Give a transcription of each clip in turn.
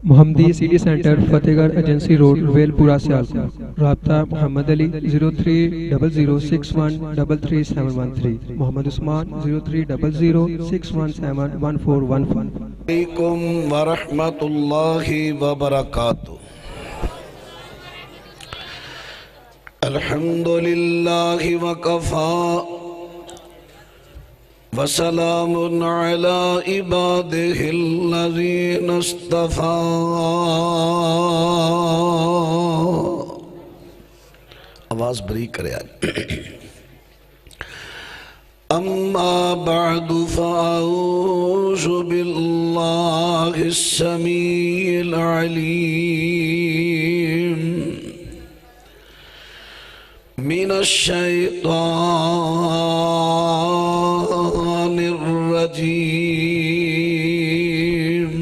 محمدی city centre فتح گڑھ agency road well پورہ سیالکوٹ۔ رابطہ محمد علی 0300613373 محمد عثمان 0300617141 علیکم ورحمۃ اللہ وبرکاتہ۔ الحمدللہ وکفا وسلام علی عبادہ الذین اصطفیٰ۔ آواز بریک کرے آج۔ اما بعد فاعوذ باللہ السمیع العلیم من الشیطان الرجیم۔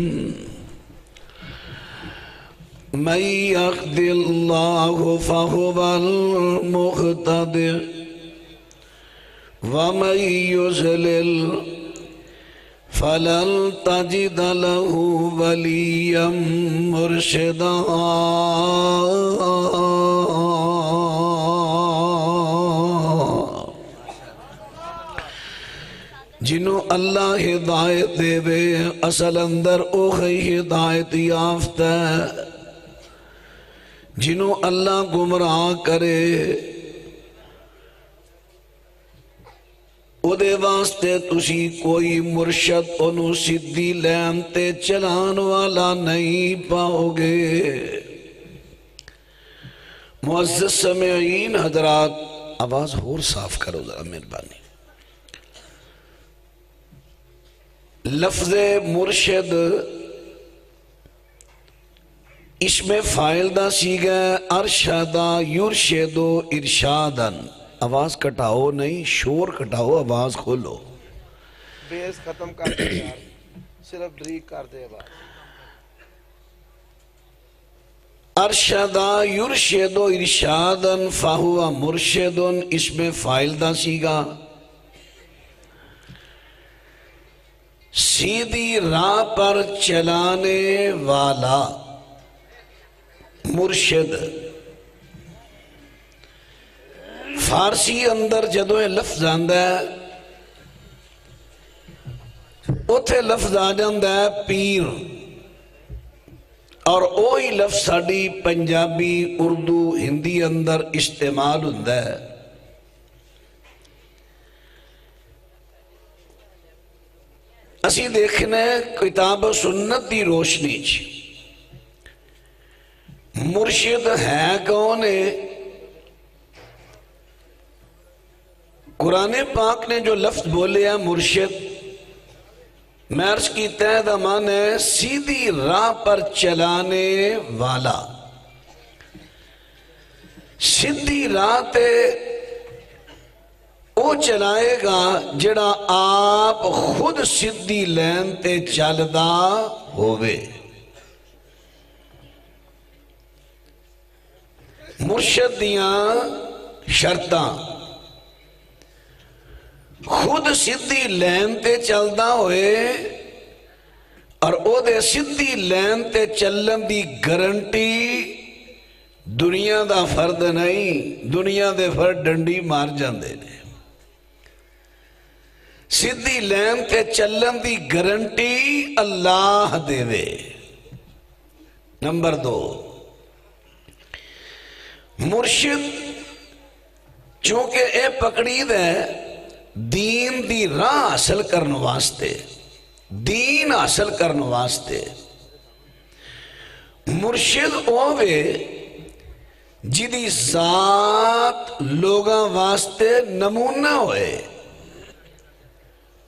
من یهد اللہ فهو المہتد ومن یضلل فلن تجد له ولیا مرشدا۔ جنہوں اللہ ہدایت دے وے اصل اندر اوہی ہدایت یافتہ ہے، جنہوں اللہ گمراہ کرے او دے واسطے تسی کوئی مرشد انہوں سدھی لین تے چلان والا نہیں پاؤ گے۔ معزز سامعین حضرات، آواز اور صاف کرو ذرا مہربانی۔ لفظ مرشد اس میں فاعل دا سیغہ ارشدہ یرشدو ارشادن۔ آواز کٹاؤ نہیں، شور کٹاؤ، آواز کھولو۔ بیس ختم کر دے یار، صرف بریک کر دے آواز۔ ارشدہ یرشدو ارشادن فہو مرشدن، اس میں فاعل دا سیغہ سیدھی راہ پر چلانے والا مرشد۔ فارسی اندر جدو یہ لفظ آندہ ہے اتھے لفظ آ جاندہ ہے پیر، اور اوہی لفظ ساڑی پنجابی اردو ہندی اندر استعمال ہوندہ ہے۔ اسی دیکھنے کتاب و سنت دی روشنی چ مرشد ہے کون ہے؟ قرآن پاک نے جو لفظ بولے ہیں مرشد، میں عرض کی تہہ دا معنی ہے سیدھی راہ پر چلانے والا۔ سیدھی راہ تے وہ چلائے گا جڑا آپ خود سدھی لین تے چلدا ہووے۔ مرشد دیاں شرطاں خود سدھی لین تے چلدا ہوئے، اور او دے سدھی لین تے چلن دی گارنٹی دنیا دا فرد نہیں، دنیا دے فرد ڈنڈی مار جاندے نے۔ سدھی لین تے چلن the guarantee Allah they way. Number 2، مرشد چونکہ اے پکڑی دے دین دی راہ حاصل کرنے واسطے، دین حاصل کرنے واسطے مرشد ہووے جدی ذات لوگاں واسطے نمونہ ہوئے۔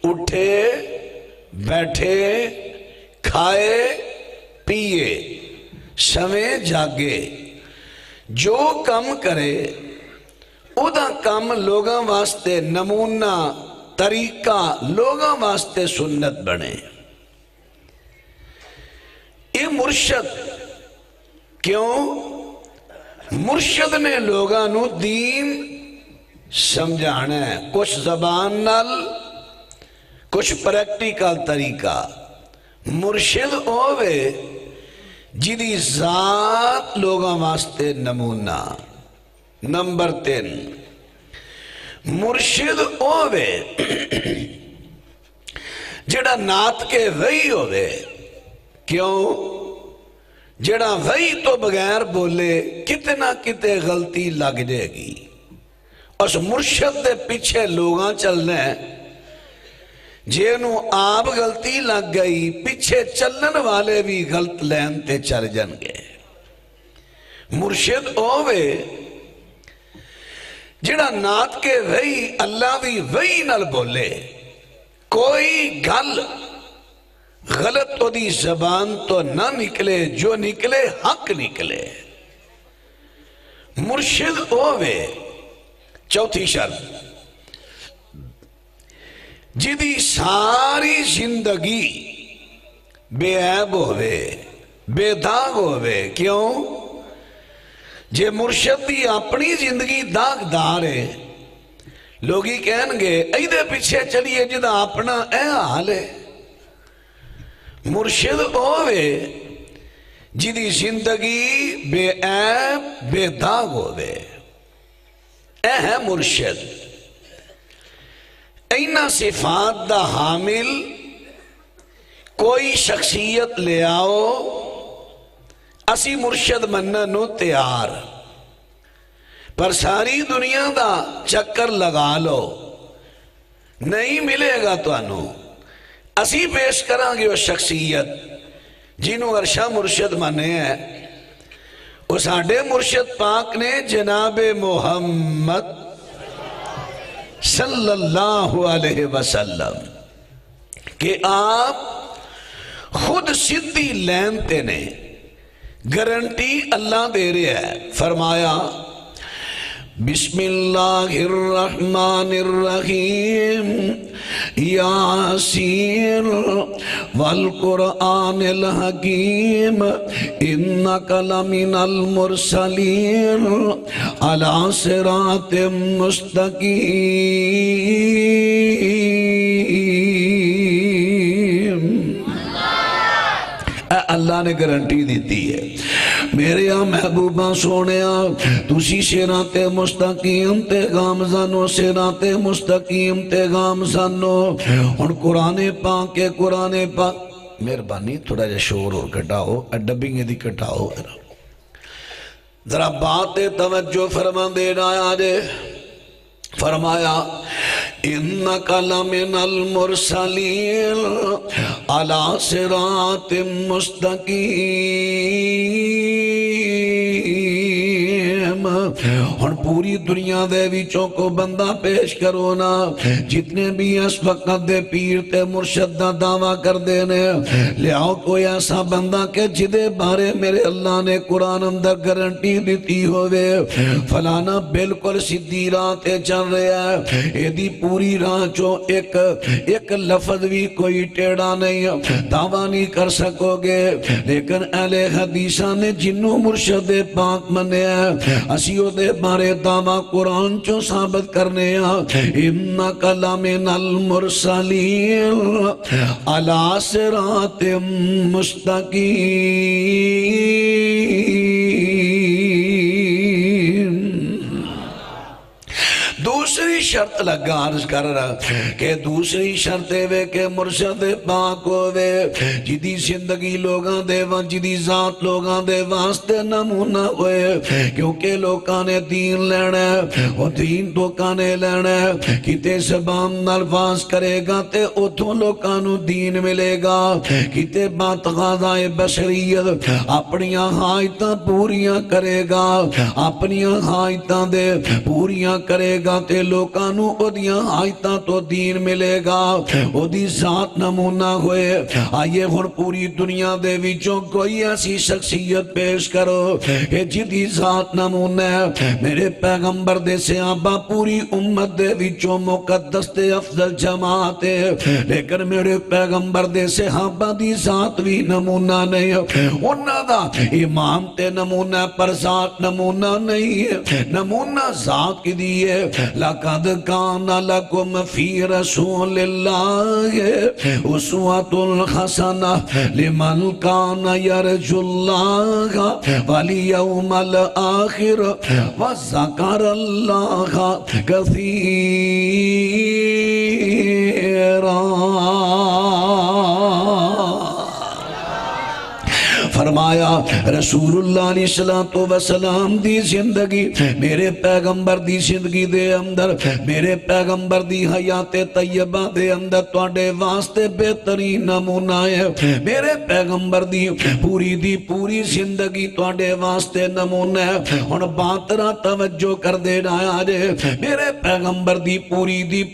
اٹھے بیٹھے کھائے پیئے سویں جاگے، جو کم کرے ادا کم لوگاں واسطے نمونہ طریقہ، لوگاں واسطے سنت بنے۔ یہ مرشد کیوں؟ مرشد نے لوگاں نو دین سمجھانا ہے، کچھ زبان نال کچھ پریکٹیکل طریقہ۔ مرشد ہووے جدی ذات لوگاں واسطے نمونہ۔ نمبر 3 مرشد ہووے جڑا نات کے وہی ہووے۔ کیوں؟ جڑا وہی تو بغیر بولے کتنا کتے غلطی لگ جائے گی۔ اس مرشد دے پیچھے لوگاں چلنے جینوں آپ غلطی لگ گئی پیچھے چلن والے بھی غلط لین تے چل جن گے۔ مرشد ہووے جڑا نات کے وہی اللہ بھی وہی نل بولے، کوئی گل غلط تو دی زبان تو نہ نکلے، جو نکلے حق نکلے۔ مرشد ہووے۔ چوتھی شرط جدی ساری زندگی بے عیب ہووے، بے داغ ہووے۔ کیوں؟ جے مرشد دی اپنی زندگی داغ دارے لوگی کہیں گے ایدے پیچھے چلیے جدہ اپنا اے حال ہے۔ مرشد ہووے جدی زندگی بے عیب بے داغ ہووے، اے ہے مرشد۔ اینا صفات دا حامل کوئی شخصیت لے آؤ، اسی مرشد مننا نو تیار، پر ساری دنیا دا چکر لگا لو نہیں ملے گا تو انو۔ اسی پیش کریں گے وہ شخصیت جنہوں عرشہ مرشد مانے ہیں۔ اس آڈے مرشد پاک نے جناب محمد صلی اللہ علیہ وسلم کہ آپ خود صدی لینتے نے گارنٹی اللہ دے رہے ہیں۔ فرمایا بسم اللہ الرحمن الرحیم یاسین والقرآن الحکیم انک لمن المرسلین علی صراط مستقیم۔ اللہ نے گارنٹی دیتی ہے میرے محبوبہ سونیا تسی صراط مستقیم تے گامزانو، صراط مستقیم تے گامزانو۔ اور قرآن پاک کے قرآن پاک مہربانی تھوڑا جا شور اور کٹاؤ، ڈبنگ دی کٹاؤ ذرا بات توجہ فرما دینا آجے۔ فرمایا انک لمن المرسلین علی صراط مستقیم۔ اور پوری دنیا دے وچوں کو بندہ پیش کرو نا جتنے بھی اس وقت دے پیر تے مرشد دا دعویٰ کر دینے، لے آؤ کوئی ایسا بندہ کہ جدے بارے میرے اللہ نے قرآن اندر گارنٹی دیتی ہوئے فلانا بالکل سیدھی راہ تے چل رہا ہے، ایدی پوری راہ چو ایک لفظ بھی کوئی ٹیڑا نہیں، دعویٰ نہیں کر سکو گے۔ لیکن اہل حدیثہ نے جنوں مرشد پاک منے ہیں اسیوں دے بارے دعویٰ قرآن چو ثابت کرنے ہیں۔ انک لمن المرسلین علی صراط مستقیم۔ دوسری شرط لگا عرض کر رہا کہ دوسری شرط ہے کہ مرشد پاک ہوئے جدی زندگی لوگاں دے جدی ذات لوگاں دے واسطے نمونہ ہوئے، کیونکہ لوگاں نے دین لینا ہے اور دین تو کانے لینا ہے، کتے زبان الفاظ کرے گا تے اتھوں لوگاں نو دین ملے گا، کتے بات غازائے بشریت اپنیاں حایتاں پوریاں کرے گا، اپنیاں حایتاں دے پوریاں کرے گا تے لوکانو او دیاں آیتاں تو دین ملے گا، او دی ذات نمونہ ہوئے۔ آئیے ہن پوری دنیا دے وچوں کوئی ایسی شخصیت پیش کرو کہ جدی ذات نمونہ ہے، میرے پیغمبر دے صحابہ پوری امت دے وچوں مقدس تے افضل جماعت ہے، لیکن میرے پیغمبر دے صحابہ دی ذات بھی نمونہ نہیں ہے، انہاں دا امام تے نمونہ پر ذات نمونہ نہیں ہے۔ نمونہ ذات کی دیئے لَقَدْ کان لکم فی رسول اللہ اسوۃ الحسنہ لمن کان یرجو اللہ والیوم الآخر وذکر اللہ کثیرا۔ فرمایا رسول اللہ علیہ السلام دی زندگی میرے پیغمبر دی زندگی دے اندر میرے پیغمبر دی حیات طیبہ دے اندر تواڈے واسطے بہترین نمونہ ہے۔ میرے پیغمبر دی پوری زندگی تواڈے واسطے نمونہ ہے۔ ہن باترا توجہ کر دے آیا جے میرے پیغمبر دی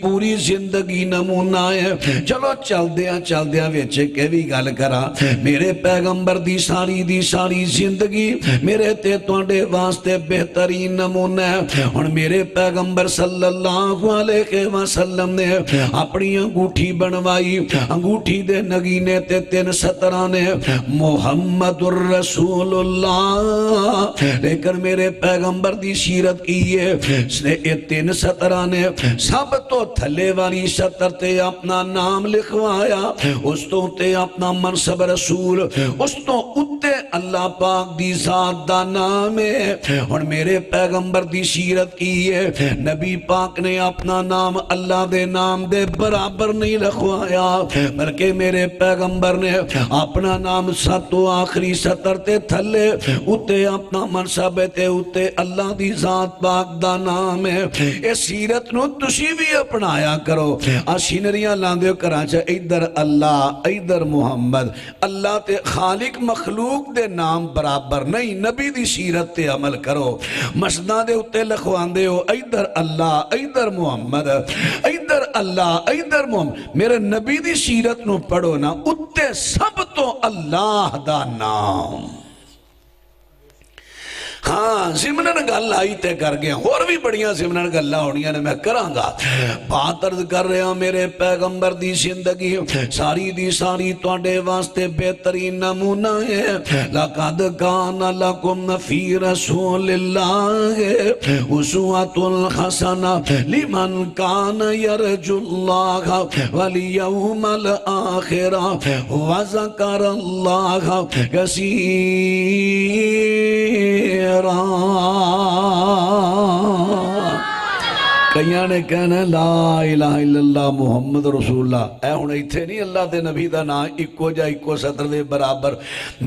پوری زندگی نمونہ ہے۔ چلو چل دیاں وچ کہ بھی گل کرا میرے پیغمبر دی ساری زندگی میرے تے تواڈے واسطے بہترین نمونہ ہے۔ ہن میرے پیغمبر صلی اللہ علیہ وسلم نے اپنی انگوٹھی بنوائی، انگوٹھی دے نگینے تے 3 سطراں نے محمد الرسول اللہ، لیکن میرے پیغمبر دی سیرت کی ہے 3 سطراں نے سب تو تھلے والی سطر تے اپنا نام لکھوایا، اس تو تے اپنا منصب رسول، اس تو اتے اللہ پاک دی ذات دا نام ہے۔ اور میرے پیغمبر دی سیرت کی ہے نبی پاک نے اپنا نام اللہ دے نام دے برابر نہیں لکھوایا، بلکہ میرے پیغمبر نے اپنا نام ساتو آخری سطر تے تھلے اتے اپنا منصب تے اتے اللہ دی ذات پاک دا نام ہے۔ اس سیرت نو تسی بھی اپنایا کرو، سینریاں لاندے کراچا ادھر اللہ ادھر محمد، اللہ تے خالق مخلوق دے نام برابر نہیں، نبی دی سیرت تے عمل کرو۔ مسجداں دے اتے لکھواندے ہو ادھر اللہ ادھر محمد، ادھر اللہ ادھر محمد، میرے نبی دی سیرت نو پڑھو نا اتے سب تو اللہ دا نام۔ ہاں زمنن گل آئی تے کر گیا، اور بھی بڑیاں زمنن گلہ ہونیاں نے میں کران گا۔ بات عرض کر رہے ہیں میرے پیغمبر دی زندگی ساری دی ساری تواڈے واسطے بہترین نمونہ ہے۔ لَقَدْ كَانَ لَكُمْ فِي رَسُولِ اللَّهِ أُسْوَةٌ حَسَنَةٌ لِمَنْ كَانَ يَرْجُو اللَّهَ وَالْيَوْمَ الْآخِرَ وَذَكَرَ اللَّهَ كَثِيرًا۔ کئیاں نے کہنا لا الہ الا اللہ محمد رسول اللہ، اے ہن ایتھے نہیں اللہ دے نبی دا نام اکو جا اکو سطر دے برابر،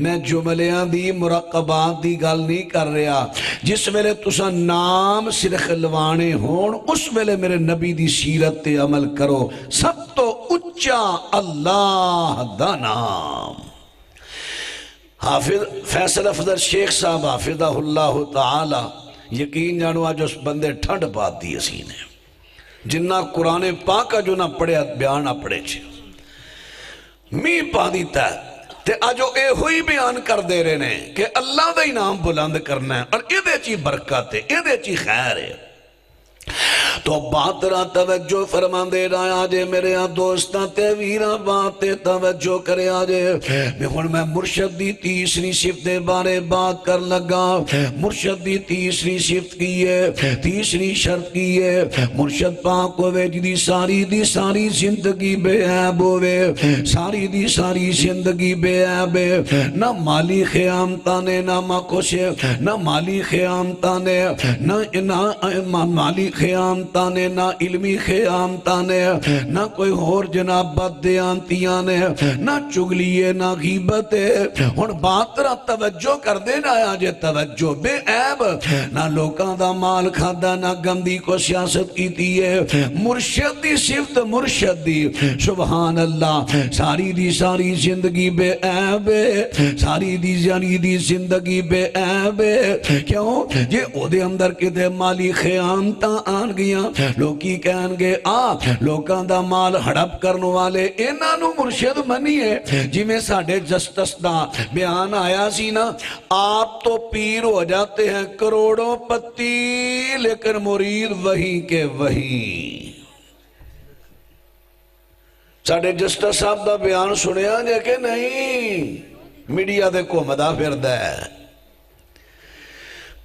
میں جملیاں دی مرقبات دی گل نہیں کر رہا، جس ویلے تسا نام صرف لوانے ہون اس ویلے میرے نبی دی سیرت تے عمل کرو، سب تو اچا اللہ دا نام۔ حافظ فیصل افضل شیخ صاحب حافظہ اللہ تعالی، یقین جانو آج اس بندے ٹھنڈ پات دی اسی نے جنہ قرآن پاک جو نہ پڑھے بیان نہ پڑھے چھے می پا دیتا ہے تے آجو اے ہوئی بیان کر دے رہے نے کہ اللہ دا نام بلند کرنا ہے اور اے دے چی برکت ہے، اے دے چی خیر ہے۔ تو بات را توجہ فرمان دے رہا آجے میرے دوستان تے ویرہ باتیں توجہ کرے آجے میں مرشد دی تیسری صفت دے بارے بات کر لگا۔ مرشد دی تیسری صفت کی ہے، تیسری شرط کی ہے، مرشد پاک ہوئے جدی ساری زندگی بے عیب ہوئے، ساری دی ساری زندگی بے عیب ہے، نہ مالی خیامتانے نہ مکوشے، نہ مالی خیامتانے نہ مالی خیامتانے نہ علمی خیامتانے نہ کوئی اور جناب بدیانتیاں نے نہ چگلیے نہ غیبتے۔ ہن بات را توجہ کر دینا آجے توجہ بے عیب، نہ لوکاں دا مال کھادا نہ گندی کو سیاست کی دیئے، مرشد دی صفت مرشد دی سبحان اللہ، ساری دی ساری زندگی بے عیب، ساری دی زندگی بے عیب، کیوں یہ او دے اندر کدے مالی خیامتاں آن گیا، لوکی کہن گے لوکاں دا مال ہڑپ کرنے والے انہاں نو مرشد منیے، جی میں ساڑھے جسٹس دا بیان آیا سی نا، آپ تو پیر ہو جاتے ہیں کروڑوں پتی لیکن مرید وہیں کے وہیں۔ ساڑھے جسٹس صاحب دا بیان سنیا جے کہ نہیں، میڈیا دے کو مدہ پھردہ ہے،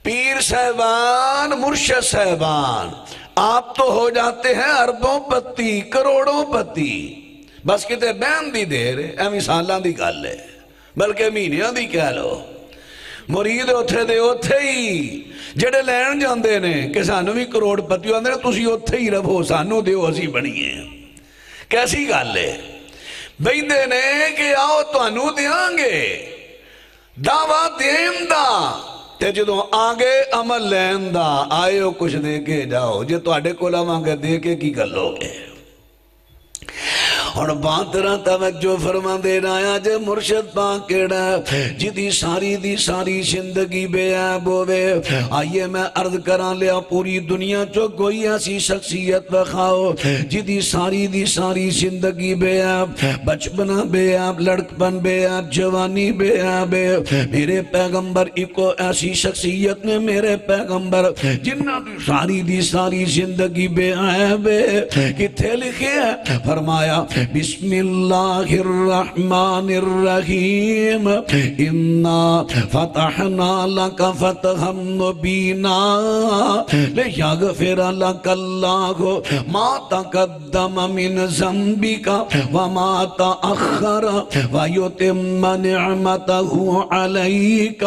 پیر صاحبان مرشد صاحبان آپ تو ہو جاتے ہیں اربوں پتی کروڑوں پتی بس کتے بہن دی دیر ایویں سالاں دی گل ہے بلکہ مہینیاں دی کہہ لو مرید اتھے دے اتھے ہی جڑے لین جاندے نے کہ سانو بھی کروڑ پتی آندے نے تسی اتھے ہی رہو سانو دیو اسی بنیے کیسی گل ہے بیندے نے کہ آؤ تانوں دیاں گے دعویٰ دین دا تے جدوں آگے عمل لین دا آئے ہو کچھ دے کے جاؤ جے تو آڈے کولا مانگے دے کے کی کر لو گے اور بات رہا توجہ فرما دینا آیا جے مرشد پاک کیڑا جدی ساری دی ساری زندگی بے عیب ہوئے آئیے میں عرض کران لیا پوری دنیا چو کوئی ایسی شخصیت بخاؤ جدی ساری دی ساری زندگی بے عیب بچپنا بے عیب لڑکپن بے عیب جوانی بے عیب میرے پیغمبر ایکو ایسی شخصیت نے میرے پیغمبر جنہ دی ساری زندگی بے عیب کتھے لکھے ہے فرمایا بسم اللہ الرحمن الرحیم انا فتحنا لک فتحا مبینا لیغفر لک اللہ ما تقدم من ذنبک وما تأخر ویتم نعمتہ علیک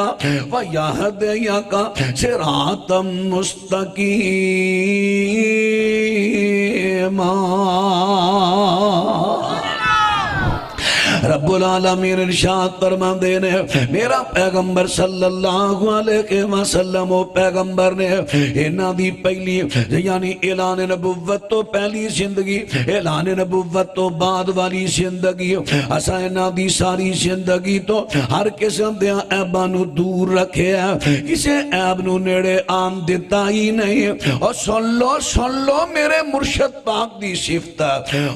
ویہدیک صراطا مستقیما رب العالمین ارشاد فرما دینے میرا پیغمبر صلی اللہ علیہ وسلم و پیغمبر نے اینا دی پہلی یعنی اعلان نبوت تو پہلی زندگی اعلان نبوت تو بعد والی زندگی اسا اینا دی ساری زندگی تو ہر قسم دیا عیبانو دور رکھے ہے کسے عیب نو نیڑے آن دیتا ہی نہیں اور سن لو میرے مرشد پاک دی صفت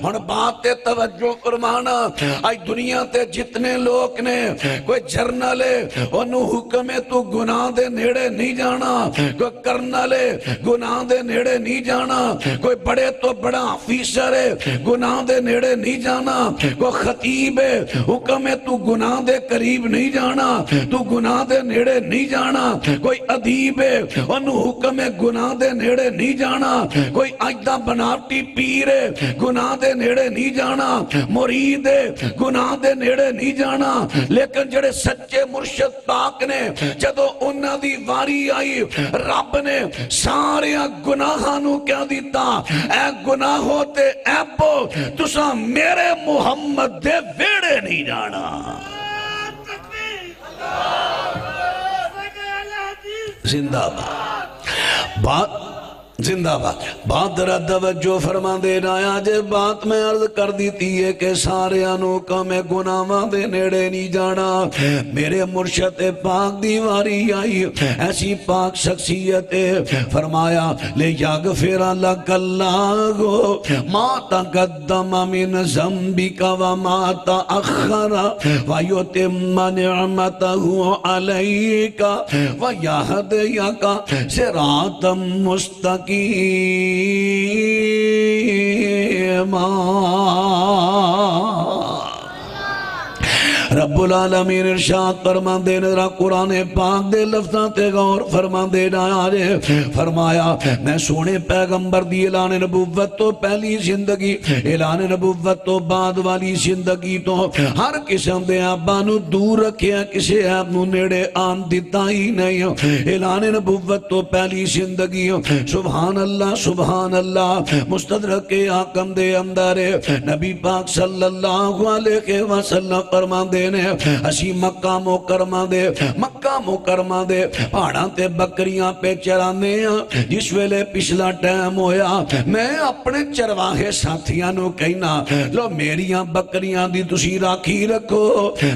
اور بات توجہ فرمانا آج دنیا تے جتنے لوگ نے کوئی جرنل ہے انہوں حکم ہے تو گناہ دے نیڑے نہیں جانا کوئی کرنل ہے گناہ دے نیڑے نہیں جانا کوئی بڑے تو بڑا آفیسر ہے گناہ دے نیڑے نہیں جانا کوئی خطیب ہے حکم ہے تو گناہ دے قریب نہیں جانا تو گناہ دے نیڑے نہیں جانا کوئی ادیب ہے انہوں حکم ہے گناہ دے نیڑے نہیں جانا کوئی عجدہ بناوٹی پیر ہے گناہ دے نیڑے نہیں جانا مرید ہے گناہ دے نیڑے نہیں جانا لیکن جڑے سچے مرشد پاک نے جدو انہاں دی واری آئی رب نے سارے گناہانو کیا دیتا اے گناہ ہوتے ایبو تسا میرے محمد دے ویڑے نہیں جانا زندہ بات زندہ بات رد توجہ فرما دینا آج بات میں عرض کر دیتی ہے کہ سارے انوکا میں گناہاں دے نیڑے نہیں جانا میرے مرشد پاک دیواری آئی ایسی پاک شخصیت فرمایا لے یغفر لک اللہ ما تقدم من ذنبک وما تأخر ویتم نعمتہ علیک ویہدیک صراطا مستقیما رب العالمین ارشاد فرما دینا ذرا قرآن پاک دے لفظاں تے غور فرما دینا آجے فرمایا میں سونے پیغمبر دی اعلان نبوت تو پہلی زندگی اعلان نبوت تو بعد والی زندگی تو ہر قسم دے عیبانو دور رکھیا کسے عیب نو نیڑے آن دیتا ہی نہیں اعلان نبوت تو پہلی زندگی سبحان اللہ مستدرک حاکم دے اندر نبی پاک صلی اللہ علیہ وسلم فرما دینے اسی مکہ مکرمہ دے پہاڑاں تے بکریاں پہ چرانے جس ویلے پچھلا ٹائم ہویا میں اپنے چرواہے ساتھیاں نو کہنا لو میریاں بکریاں دی تسی راکھی رکھو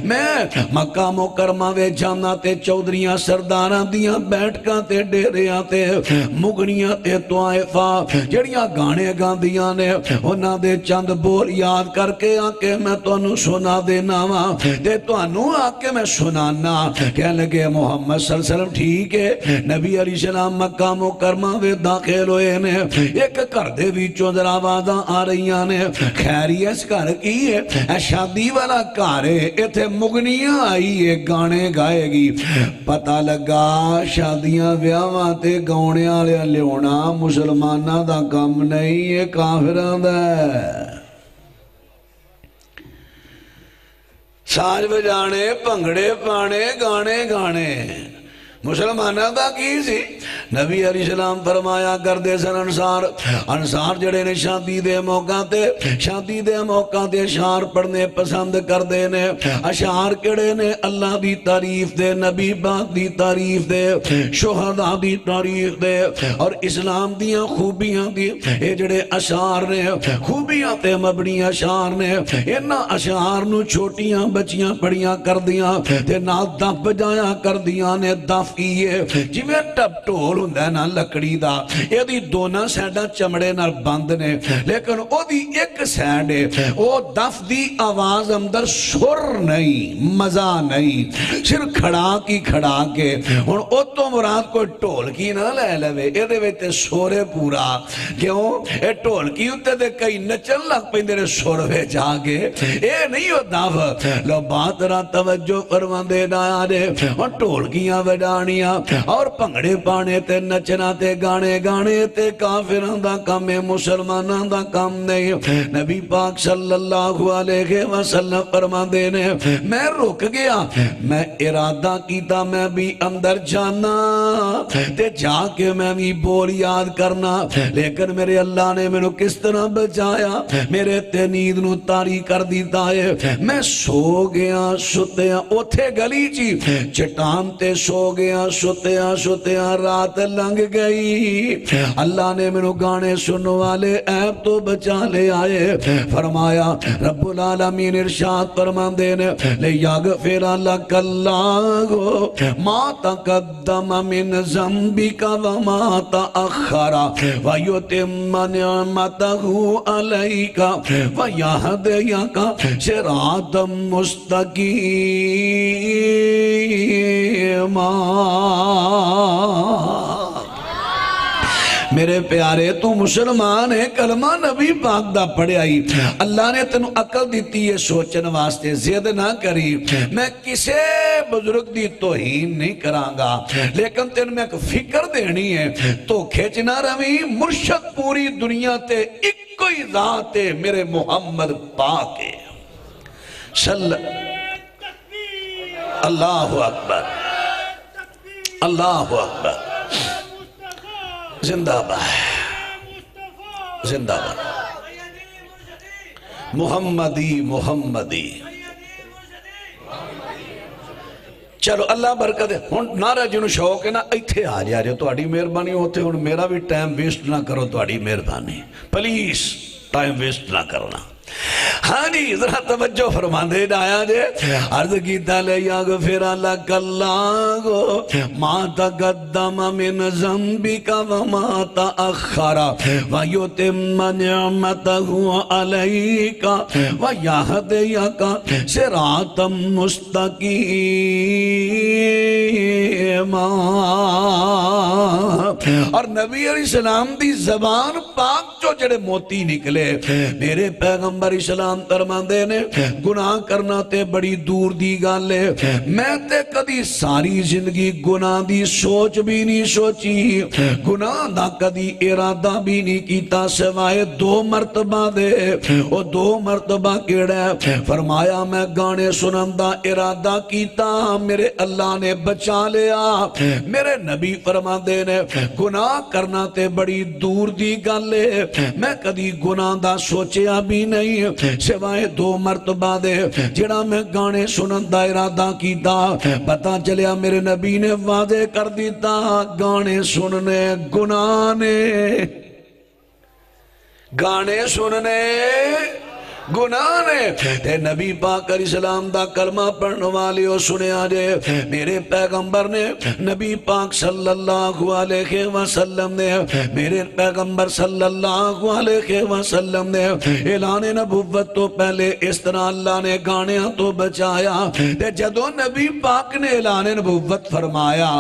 میں مکہ مکرمہ وے جانا تے چودریاں سرداراں دیاں بیٹھکاں تے ڈیریاں تے مگنیاں تے طائفہ جڑیاں گانے گاندیاں نے انہاں دے چند بول یاد کر کے آکے میں تو انہوں سنا دینا تے تے تو انو آکے میں سنانا کہنے لگے محمد صلی اللہ علیہ وسلم ٹھیک ہے نبی علیہ السلام مکہ مکرمہ وے داخل ہوئے نے ایک گھر دے وچوں ذرا آوازاں آ رہیاں نے خیری اس گھر کی ہے شادی والا گھر ہے ایتھے مغنیاں آئی ہے گانے گائے گی پتہ لگا شادیاں بیاواں تے گانے والے لیونا مسلماناں دا کم نہیں ہے کافراں دا ساز بجانے پنگڑے پانے گانے گانے مسلمانہ دا کی سی نبی علیہ السلام فرمایا کردے سن انصار جڑے نے شادی دے موقع تے اشعار پڑھنے پسند کردے نے اشعار کڑے نے اللہ دی تعریف دے نبی پاک دی تعریف دے شہداء دی تعریف دے اور اسلام دیاں خوبیاں دی اے جڑے اشعار نے خوبیاں تے مبنی اشعار نے انہاں اشعار نو چھوٹیاں بچیاں پڑھیاں کردیاں تے نال دف بجایا کردیاں نے دف کیے جی میں ٹپ ٹول ہوندہ ہے نا لکڑی دا یہ دی دونا سیڈا چمڑے نال بند نے لیکن او دی ایک سیڈ ہے او دف دی آواز اندر سر نہیں مزہ نہیں صرف کھڑا کے اور او تو مراد کوئی ٹول کی نہ لے لے یہ دے ویتے سورے پورا کیوں اے ٹول کی ہوتے دے کئی نچل لگ پہ اندر سور وے جاگے اے نہیں ہو دف لو بات را توجہ فرمان دے نایا دے اور ٹول کیاں وڈا اور پنگڑے پانے تے نچنا تے گانے تے کافران دا کام ہے مسلمانان دا کام نہیں نبی پاک صلی اللہ علیہ وسلم فرمان دینے میں رک گیا میں ارادہ کیتا میں بھی اندر جانا تے جا کے میں بھی بول یاد کرنا لیکن میرے اللہ نے میں کس طرح بچایا میرے تے نیند نو تاری کر دیتا ہے میں سو گیا سوتیا اوتھے گلی چی چٹان تے سو گیا شتیاں رات لنگ گئی اللہ نے منو گانے سنو والے عیب تو بچا لے آئے فرمایا رب العالمین ارشاد فرمان دینے لیغفر لک اللہ ما تقدم من ذنبک وما تأخر ویتم نعمتہ علیک ویہدیک صراطا مستقیما میرے پیارے تو مسلمان ہے کلمہ نبی پاک دا پڑھے آئی اللہ نے تنو عقل دیتی ہے سوچن واسطے زید نہ کری میں کسے بزرگ دی توہین نہیں کرانگا لیکن تن میں ایک فکر دینی ہے تو کھیچنا روی مرشد پوری دنیا تے ایک کوئی ذات ہے میرے محمد پاک ہے صلی اللہ اکبر اللہ اکبر زندہ باد زندہ باد محمدی چلو اللہ برکت ہے نعرہ جنہوں شوق ہے نا ایتھے آ جا رہے تو اڑی مہربانی ہوتے ہیں میرا بھی ٹائم ویسٹ نہ کرو تو اڑی مہربانی پلیز ٹائم ویسٹ نہ کرنا ہاں جی ذرا توجہ فرما دے آیا جے عرض کیتا لے یغفر لک اللہ ما تقدم من ذنبک وما تأخر ویتم نعمتہ علیک ویہدیک صراطا مستقیما اور نبی علیہ السلام دی زبان پاک جو جڑے موتی نکلے میرے پیغمبر اسلام فرماندے نے گناہ کرنا تے بڑی دور دی گل ہے میں تے کدی ساری زندگی گناہ دی سوچ بھی نہیں سوچی گناہ دا کدی ارادہ بھی نہیں کیتا سوائے 2 مرتبہ دے وہ 2 مرتبہ کیڑے فرمایا میں گانے سنن دا ارادہ کیتا میرے اللہ نے بچا لیا میرے نبی فرماندے نے گناہ کرنا تے بڑی دور دی گل ہے میں کدی گناہ دا سوچیا بھی نہیں سوائے 2 مرتبہ دے جڑا میں گانے سنن دا ارادہ کیتا پتا چلیا میرے نبی نے واضح کر دیتا گانے سننے گناہ نے گانے سننے گناہ نے تے نبی پاک علیہ السلام دا کلمہ پڑھنے والے ہو سنیا جے میرے پیغمبر نے نبی پاک صلی اللہ علیہ وسلم نے میرے پیغمبر صلی اللہ علیہ وسلم نے اعلان نبوت تو پہلے اس طرح اللہ نے گانیاں تو بچایا تے جدو نبی پاک نے اعلان نبوت فرمایا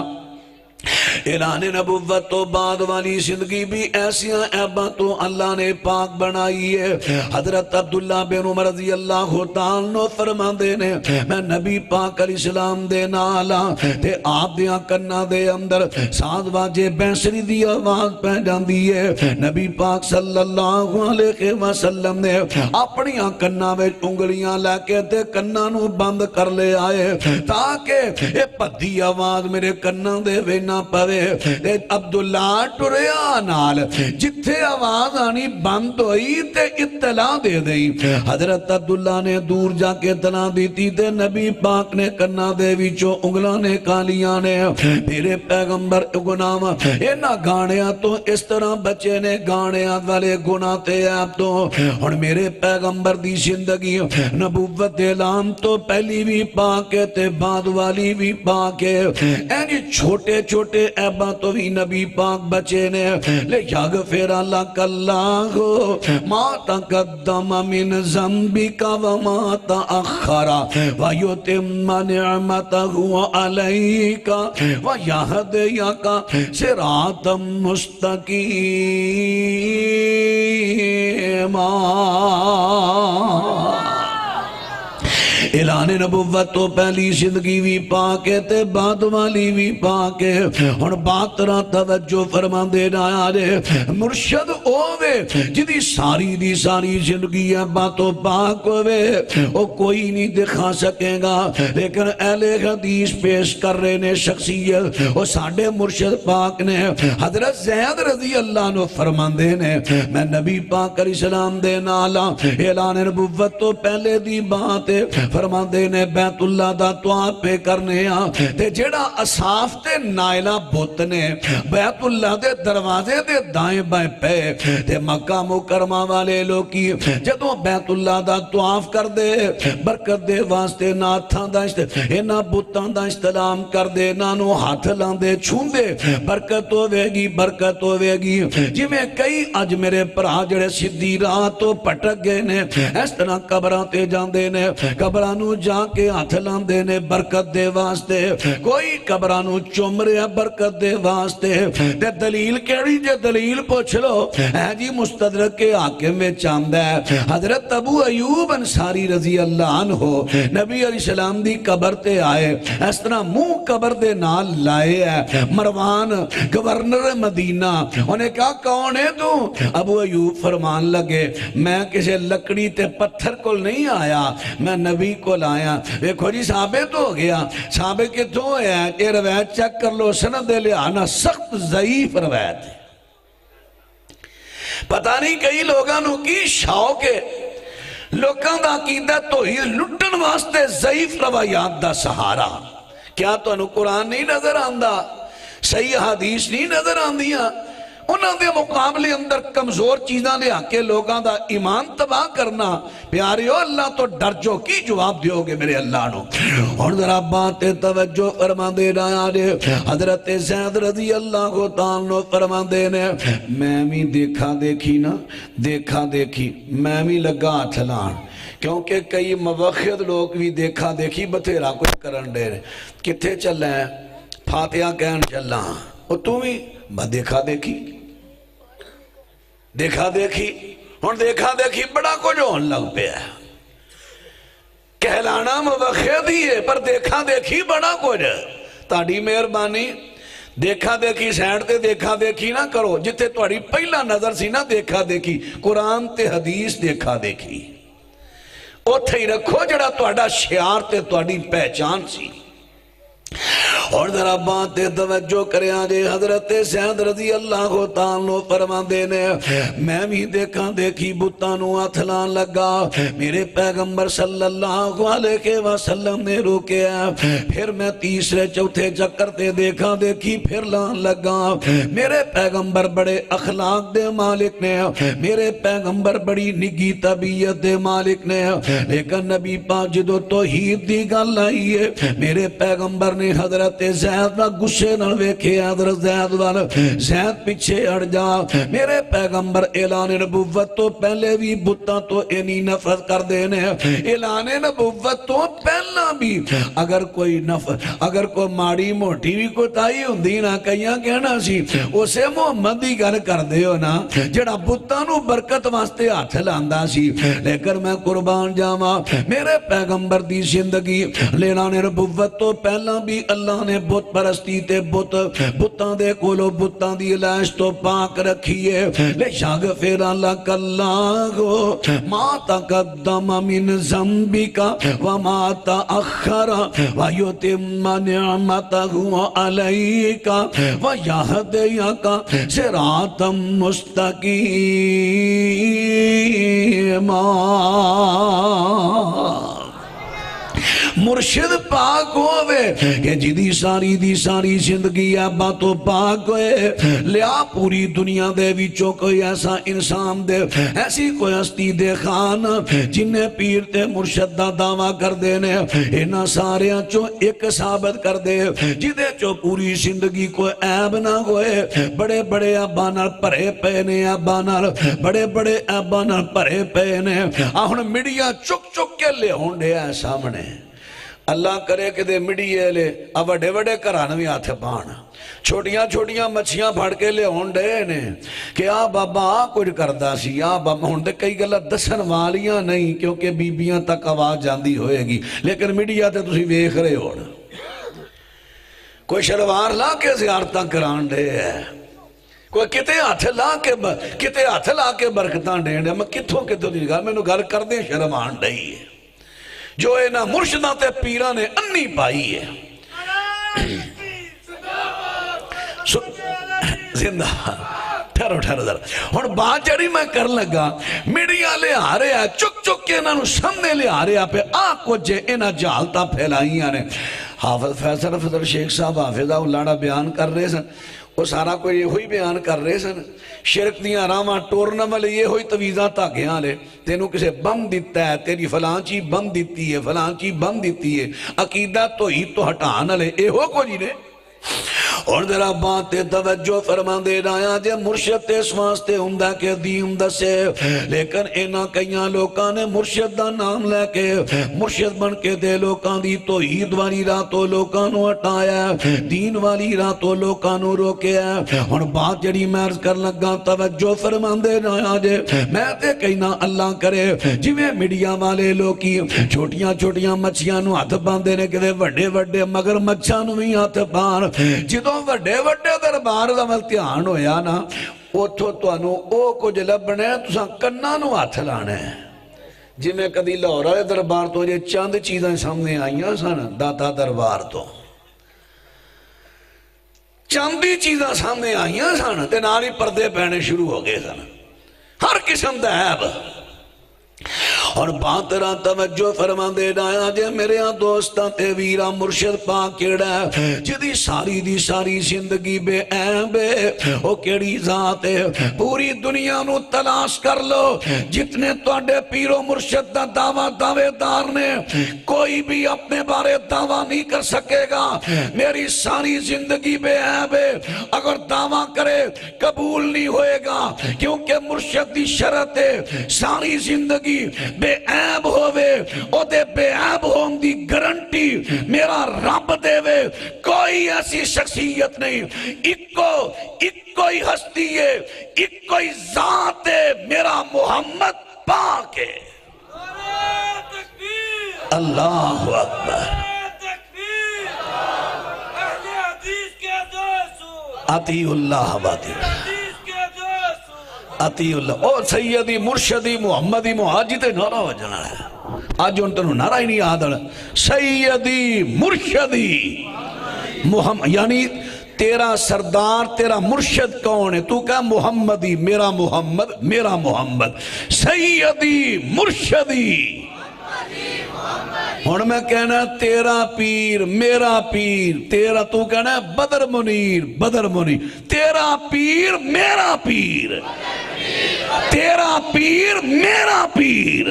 اعلان نبوت تو بعد والی زندگی بھی ایسیاں عیباں تو اللہ نے پاک بنائی ہے حضرت عبداللہ بن عمر رضی اللہ تعالیٰ فرما دینے میں نبی پاک علیہ السلام دے نالا تے آپ دیاں کنہ دے اندر ساتھ واجے بینسری دی آواز پہ جان دیئے نبی پاک صلی اللہ علیہ وسلم نے اپنی کنہ میں انگلیاں لے کے تے کنہ نو بند کر لے آئے تاکہ اے پدی آواز میرے کنہ دے وینا پوے عبداللہ ٹریا نال جتھے آواز آنی بند ہوئی تے اطلاع دے دئی حضرت عبداللہ نے دور جا کے اطلاع دیتی تے نبی پاک نے کنہ دے ویچو انگلاں نے کالیاں نے میرے پیغمبر گناہ اینا گانیاں تو اس طرح بچے نے گانیاں والے گناہ تے آپ تو اور میرے پیغمبر دی زندگی نبوت اعلان تو پہلی بھی پاکے تے بعد والی بھی پاکے اینی چھوٹے چھوٹے عیباں تو بھی نبی پاک بچے نے لے یغفر لک اللہ ما تقدم من ذنبک وما تأخر ویتم نعمتہ علیک ویہدیک صراطا مستقیما اعلان نبوت تو پہلی زندگی بھی پاکے تے بعد والی بھی پاکے اور بات را توجہ فرما دے رہا ہے مرشد ہووے جدی ساری دی ساری زندگی ہے باتوں پاک ہووے وہ کوئی نہیں دکھا سکے گا لیکن اہل حدیث پیش کر رہے نے شخصیت وہ ساڑھے مرشد پاک نے حضرت زید رضی اللہ عنہ فرما دے نے میں نبی پاک علیہ السلام دے نالا اعلان نبوت تو پہلے دی بات ہے فرما دے نے بیت اللہ دا طواف پہ کرنے تے جڑا اصاف تے نائلہ بت نے بیت اللہ دے دروازے دے دائیں بائیں پہ تے مکہ مکرمہ والے لوگی جدوں بیت اللہ دا طواف کر دے برکت دے واسطے ناتھاں دا اینا بتاں دا استلام کر دے نانو ہاتھ لان دے چھون دے برکت ہوئے گی جی میں کئی اج میرے پرا جڑے سدھی راہ تو پٹک گئے نے اس طرح قبران تے جان دے نے قبرانو جا کے ہاتھ لان دے نے برکت دے واسطے کوئی قبرانو چوم رہا برکت دے واسطے دے دلیل کیڑی جے دلیل پوچھ لو اے جی مستدرک کے حاکم میں چاند ہے حضرت ابو ایوب انصاری رضی اللہ عنہ نبی علیہ السلام دی قبر تے آئے اس طرح منہ قبر دے نال لائے ہے مروان گورنر مدینہ انہیں کہا کون ہے تو ابو ایوب فرمان لگے میں کسی لکڑی تے پتھر کو نہیں آیا میں نبی کو لایا دیکھو جی ثابت ہو گیا ثابت کہ تو ہے یہ روایت چیک کر لو سند دے لے آنا سخت ضعیف روایت ہے پتہ نہیں کئی لوگانوں کی شوق ہے لوگاں دا عقیدہ تو ہی لٹن واسطے ضعیف روایات دا سہارا کیا تو انہوں قرآن نہیں نظر آندہ صحیح حدیث نہیں نظر آندیاں انہوں دے مقابلے اندر کمزور چیزاں لے آکے لوگاں دا ایمان تباہ کرنا پیاریو اللہ تو ڈرجو کی جواب دیو گے میرے اللہ نو اور ذرا بات توجہ فرما دے رہا ہے حضرت زید رضی اللہ تعالیٰ فرما دے نے میں بھی دیکھا دیکھی نا دیکھا دیکھی میں بھی لگا تھلان کیونکہ کئی موخد لوگ بھی دیکھا دیکھی بتھیرا کچھ کرن دے رہے کتھے چل رہے ہیں فاتحہ کہن چل رہا اور تو بھی دیکھا دیکھی دیکھا دیکھی اور دیکھا دیکھی بڑا کو جو ہن لگ پہ ہے کہلانا موخد ہی ہے پر دیکھا دیکھی بڑا کو جو تاڑی مہربانی دیکھا دیکھی سینڈ تے دیکھا دیکھی نہ کرو جتے توڑی پہلا نظر سی نہ دیکھا دیکھی قرآن تے حدیث دیکھا دیکھی اوتھے ہی رکھو جڑا توڑا شعار تے توڑی پہچان سی اور ذرا بات توجہ کریں آجے حضرت سید رضی اللہ تعالیٰ فرما دینے میں بھی دیکھا دیکھی بتانو اتھلان لگا میرے پیغمبر صلی اللہ علیہ وسلم نے روکیا پھر میں تیسرے چوتھے چکر تے دیکھا دیکھی پھر لان لگا میرے پیغمبر بڑے اخلاق دے مالک نے میرے پیغمبر بڑی نگی طبیعت دے مالک نے لیکن نبی پاک جدو توحید دی گل آئی ہے میرے پیغمبر نے حضرت زید نہ گشے نہ ویکھے حضرت زید والا زید پیچھے اڑ جا میرے پیغمبر اعلان نبوت تو پہلے بھی بتاں تو اینی نفرت کر دینے اعلان نبوت تو پہلا بھی اگر کوئی اگر کوئی ماڑی موٹی بھی کوئی تائی ہوندی نا کئیاں کہنا سی اسے محمد دی گل کر دے ہو نا جڑا بتاں نو برکت واسطے ہاتھ لاندہ سی لیکن میں قربان جاواں میرے پیغمبر دی زندگی اعلان نبوت تو پہلا بھی اللہ نے بت پرستی تے بتاں دے کولو بتاں دی علاج تو پاک رکھیے لے شاغفر لک اللہ ما تقدم من ذنبک وما تأخر ویتم نعمتہ علیک ویہدیک صراطا مستقیما مرشد پاک ہوئے کہ جدی ساری زندگی آبا تو پاک ہوئے لیا پوری دنیا دے وچوں کوئی ایسا انسان دے ایسی کوئی ہستی دے خان جنہیں پیر تے مرشد دا دعویٰ کر دینے انہاں سارے چوں ایک ثابت کر دے جدے چوں پوری زندگی کوئی عیب نہ ہوئے بڑے بڑے آبا نال پرے پینے آبا نال بڑے بڑے آبا نال پرے پینے آہن میڈیا چک کے لے ہونڈے آئے سامنے اللہ کرے کہ دے میڈیا لے اب وڈے وڈے کرانوی آتھے پانا چھوٹیاں مچھیاں پھاڑ کے لے ہونڈے نے کہ آ بابا کچھ کردہ سی آ بابا ہونڈے کئی گلہ دسن والیاں نہیں کیونکہ بیبیاں تک آواز جاندی ہوئے گی لیکن میڈیا تے تسی ویکھ رہے ہو کوئی شلوار لا کے زیارتاں کران دے ہے کوئی کتے ہاتھ لا کے برکتان دے میں کتھوں دی گا میں نو گھر کر دیں شرمان دئی ہے جو اینا مرشدہ تے پیرہ نے انی پائی ہے زندہ ٹھہرو ذرا اور بات جڑی میں کر لگا میڈیا لے آ رہے ہیں چک کے انہوں سامنے لے آ رہے ہیں پہ آنکھ جے انہاں جالتا پھیلائیاں نے حافظ فیصل فضل شیخ صاحب حافظہ اللہ بیان کر رہے سن وہ سارا کوئی یہ ہوئی بیان کر رہے سن شرک دیاں راما ٹورنا والے یہ ہوئی تویزہ تاکیاں لے تینوں کسے بم دیتا ہے تیری فلان چیز بم دیتی ہے فلان چیز بم دیتی ہے عقیدہ تو ہی تو ہٹانا لے اے ہو کو جی نے اور ذرا بات توجہ فرما دے رہا جے مرشد اس واسطے ہندہ کے دین دسے لیکن اینا کئیاں لوکاں نے مرشد دا نام لے کے مرشد بن کے دے لوکاں دی توحید والی راتوں لوکاں نو ہٹایا دین والی راتوں لوکاں نو روکیا اور بات جڑی میں عرض کر لگا توجہ فرما دے رہا جے میں تے کئینا اللہ کرے جی میں میڈیا والے لوکی چھوٹیاں مچھیاں نو ہاتھ باندے نے کہ وڈے مگر مچھاں نو ہی ہاتھ بان جدوں وڈے دربار دا ملتیان ہویا نا اوتھو تو انو او کچھ لبنے تساں کناں نو ہاتھ لانے جی میں کدی لاہور والے دربار تو یہ چند چیزیں سامنے آئیاں سن داتا دربار تو چاندی چیزیں سامنے آئیاں سن تے ناری پردے پہنے شروع ہو گئے سن ہر قسم دا عیب اور بات را توجہ فرما دے ڈایا جے میرے ہاں دوستاں تے ویرا مرشد پاک کیڑا ہے جدی ساری زندگی بے عیب ہے او کیڑی ذات ہے پوری دنیا نو تلاش کر لو جتنے تواڈے پیرو مرشد دا دعوے دار نے کوئی بھی اپنے بارے دعویٰ نہیں کر سکے گا میری ساری زندگی بے عیب ہے اگر دعویٰ کرے قبول نہیں ہوئے گا کیونکہ مرشد دی شرط ہے ساری زندگی بے عیب ہوئے او دے بے عیب ہون دی گارنٹی میرا رب دے وے کوئی ایسی شخصیت نہیں ایک کوئی ہستی ہے ایک کوئی ذات ہے میرا محمد پاک ہے اللہ اکبر عطی اللہ باتی عطی اللہ او سیدی مرشدی محمدی مہاجد نعرہ ہو جانا ہے آج ان تنہوں نعرہ ہی نہیں آدھر سیدی مرشدی محمد یعنی تیرا سردار تیرا مرشد کون ہے؟ تو کہا محمدی، میرا محمد سیدی مرشدی. ہن میں کہنا تیرا پیر میرا پیر، تیرا تو کہنا بدر منیر تیرا پیر میرا پیر، تیرا پیر میرا پیر.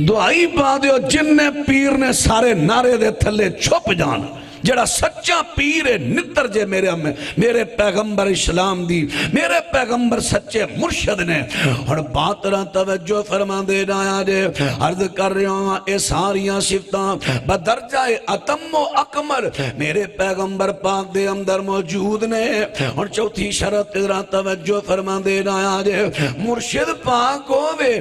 دعائی پا دیو جن نے پیر نے سارے نعرے دے تھلے چھپ جان. جڑا سچا پیر ہے نتر جے میرے پیغمبر اسلام دی، میرے پیغمبر سچے مرشد نے. اور بات رہا توجہ فرما دے آیا جے عرض کر رہے ہوں اے ساریاں صفتاں بدرجہ اتم و اکمل میرے پیغمبر پاک دے اندر موجود نے. اور چوتھی شرط رہا توجہ فرما دے آیا جے مرشد پاک ہوئے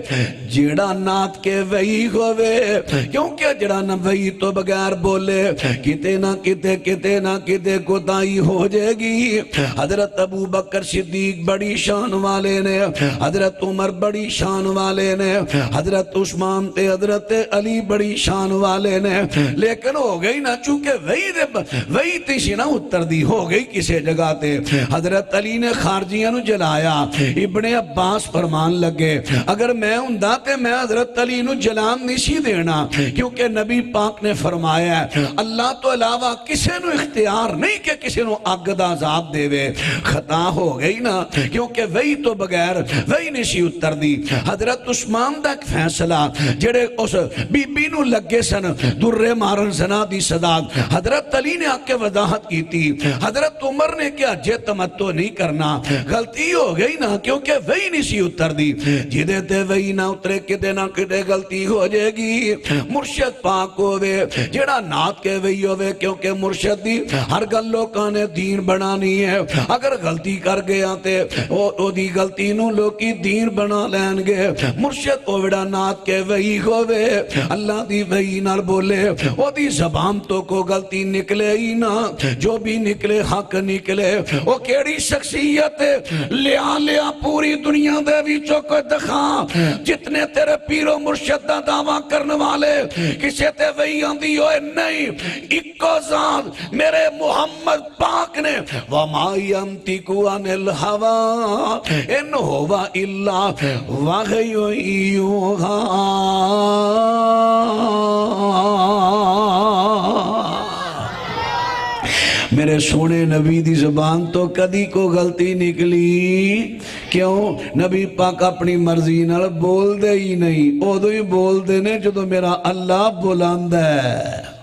جڑا نات کے وہی ہوئے، کیونکہ جڑا نہ وہی تو بغیر بولے کتے نہ کتے کوتاہی ہو جائے گی. حضرت ابو بکر صدیق بڑی شان والے نے، حضرت عمر بڑی شان والے نے، حضرت عثمان تے حضرت علی بڑی شان والے نے، لیکن ہو گئی نا چونکہ وہی تیشی نا اتر دی ہو گئی کسے جگہ تے. حضرت علی نے خارجیاں نو جلایا. ابن عباس فرمان لگے اگر میں ہوندا تے میں حضرت علی نو جلان نہیں دینا، کیونکہ نبی پاک نے فرمایا ہے اللہ تو علاوہ کسے نو اختیار نہیں کہ کسے نو آگ دا عذاب دے وے. خطا ہو گئی نا کیونکہ وہی تو بغیر وہی نشی اتر دی. حضرت عثمان دا ایک فیصلہ جڑے اس بی بی نو لگے سن درے مارن زنا دی صدا، حضرت علی نے آکے وضاحت کی تھی. حضرت عمر نے کیا جے تمتو نہیں کرنا، غلطی ہو گئی نا کیونکہ وہی نشی اتر دی. جدے تے وہی نہ اترے کتے نہ کتے غلطی ہو جائے گی. مرشد پاک ہوئے جڑا نات کے وہی ہوئے، کیونکہ مرشد دی ہر گل لوکاں نے دین بنانی ہے. اگر غلطی کر گیا تے او دی غلطی نو لوکی دین بنا لین گے. مرشد اوڑا نات کے وہی ہوئے اللہ دی وہی نال بولے، او دی زبان تو کو غلطی نکلے ہی نہ، جو بھی نکلے حق نکلے. او کیڑی شخصیت لیا پوری دنیا دے وچوں کوئی دکھا جتنے تیرے پیرو مرشد دا دعویٰ کرنے والے کسے تے وہی آندی ہوئے نہیں. اکو ذات میرے محمد پاک نے وَمَا يَنْتِقُ عَنِ الْهَوَىٰ إِنْ هُوَ إِلَّا وَحْيٌ يُوحَىٰ. میرے سونے نبی دی زبان تو کدی کو غلطی نکلی. کیوں؟ نبی پاک اپنی مرضی نال بول دے ہی نہیں، او دو ہی بول دے نے جدو میرا اللہ بلاند ہے.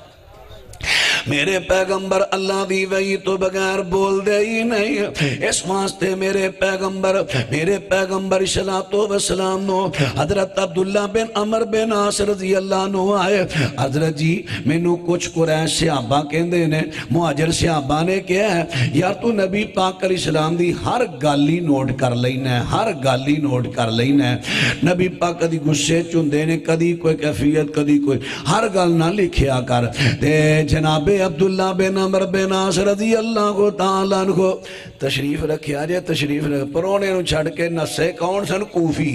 میرے پیغمبر اللہ دی وحی تو بغیر بول دے ہی نہیں. اس واسطے میرے پیغمبر صلوات و سلام نو حضرت عبداللہ بن عمر بن عاص رضی اللہ نو آئے. حضرت جی مینوں کچھ قریش صحابہ کہندے نے، مہاجر صحابہ نے کیا ہے یار تو نبی پاک علیہ السلام دی ہر گالی نوٹ کر لینا ہے، ہر گالی نوٹ کر لینا ہے. نبی پاک کدی غصے چندے نے، کدی کوئی کیفیت، کدی کوئی ہر گل نہ لکھیا کر. تے جناب عبداللہ بن عمر بن عاص رضی اللہ تعالیٰ عنہ تشریف رکھیا جے تشریف رکھ پرونے نو چھڑ کے نسے کون سن؟ کوفی.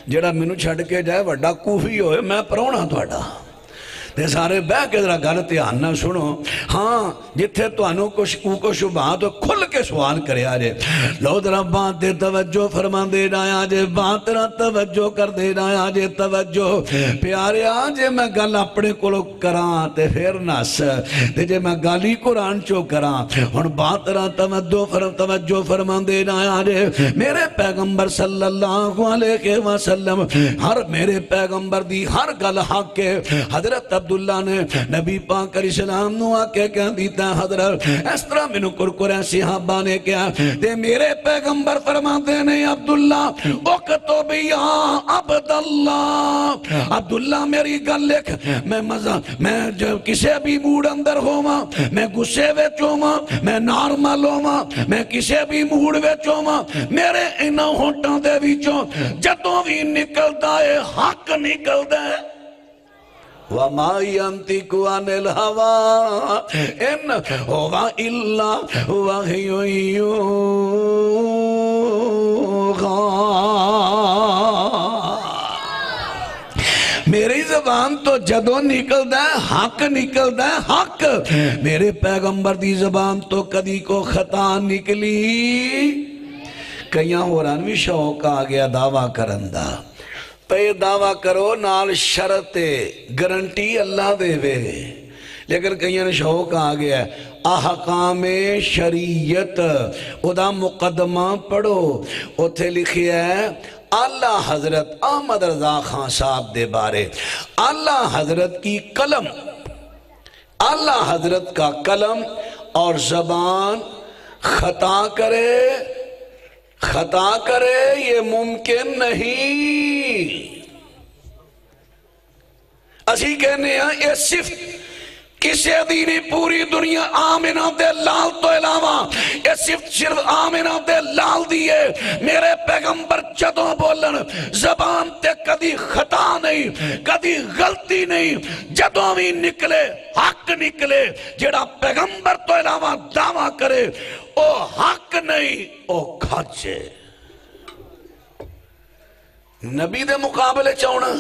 جڑا مینوں چھڑ کے جائے وڈا کوفی ہوئے میں پرونا تھوڑا. تے سارے بہ کے ذرا گل دھیان نال سنو. ہاں جتھے تانوں کو شبہاں تو کھل کے سوال کریا جے. لو ذرا بات دے توجہ فرما دے آیا جے، بات را توجہ کر دے آیا جے. توجہ پیارے آ جے میں گل اپنے کولو کراں تے پھر نس تے جے میں گالی قرآن چو کراں. ہن بات را توجہ فرما دے آیا جے. میرے پیغمبر صلی اللہ علیہ وسلم ہر میرے پیغمبر دی ہر گل حق ہے. حضرت عبداللہ نے نبی پاک علیہ السلام نو آکے کہہ دیتا حضرت اس طرح میں نو کرکرے صحابہ نے کیا تے میرے پیغمبر فرماتے نے عبداللہ اکتب یا عبداللہ، عبداللہ میری گل لکھ. میں جب کسے بھی موڈ اندر ہوا، میں گسے ویچ ہوا، میں نارمل ہوا، میں کسے بھی موڈ ویچ ہوا، میرے انہ ہونٹاں دے ویچوں جدوں بھی نکلتا ہے حق نکلتا ہے. وَمَا يَنْتِقُ عَنِ الْهَوَىٰ إِنْ هُوَ إِلَّا وَحْيٌ يُوحَىٰ. میری زبان تو جدوں نکلدا ہے حق نکلدا ہے حق. میرے پیغمبر دی زبان تو کدی کو خطا نکلی. کئیاں ہوران بھی شوق آ گیا دعویٰ کرن دا. پہ دعویٰ کرو نال شرط گارنٹی اللہ دے وے. لیکن کئیاں نے شوق آ گیا احکام شریعت او دا مقدمہ پڑھو. اتھے لکھیا ہے اعلیٰ حضرت احمد رضا خان صاحب دے بارے. اعلیٰ حضرت کی قلم، اعلیٰ حضرت کا قلم اور زبان خطا کرے یہ ممکن نہیں. اسی کہنے ہیں یہ صرف کسے دی نہیں پوری دنیا آمنہ دے لال تو علاوہ یہ صرف آمنہ دے لال دیئے. میرے پیغمبر جدوں بولن زبان تے کدی خطا نہیں کدی غلطی نہیں. جدوں بھی نکلے حق نکلے. جڑا پیغمبر تو علاوہ دعویٰ کرے او حق نہیں او کھاچے. نبی دے مقابلے چاہنا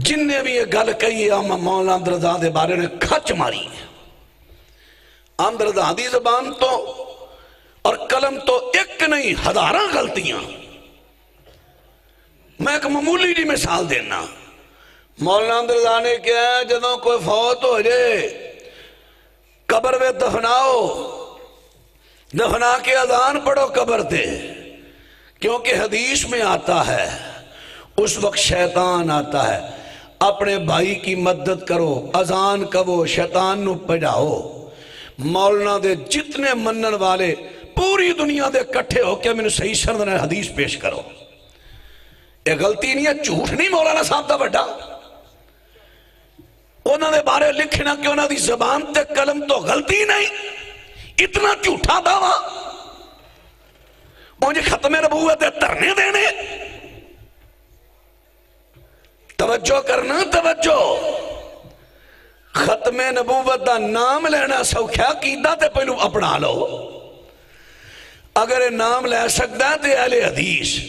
جن نے بھی یہ گل کہی ہے مولانا احمد رضا دے بارے نے کھچ ماری. احمد رضا دی زبان تو اور قلم تو ایک نہیں ہزاراں غلطیاں. میں ایک معمولی جی مثال دینا. مولانا احمد رضا نے کیا ہے جدوں کوئی فوت ہو جائے قبر میں دفناؤ، دفنا کے اذان پڑھو قبر تے. کیونکہ حدیث میں آتا ہے اس وقت شیطان آتا ہے. اپنے بھائی کی مدد کرو، اذان کہو، شیطان نو پجاؤ. مولانا دے جتنے منن والے پوری دنیا دے کٹھے ہو کہ میں نے صحیح سرد نے حدیث پیش کرو. یہ غلطی نہیں ہے، جھوٹ نہیں مولانا صاحب دا بڑا. انہوں نے بارے لکھنا کہ انہوں دی زبان تے قلم تو غلطی نہیں. اتنا جھوٹا دعویٰ مجھے ختم نبوت ترنے دینے. توجہ کرنا توجہ. ختم نبوت دا نام لینا سوکھا عقیدہ تے پہلو اپنا لو. اگر نام لے سکتا ہے تے اہل حدیث.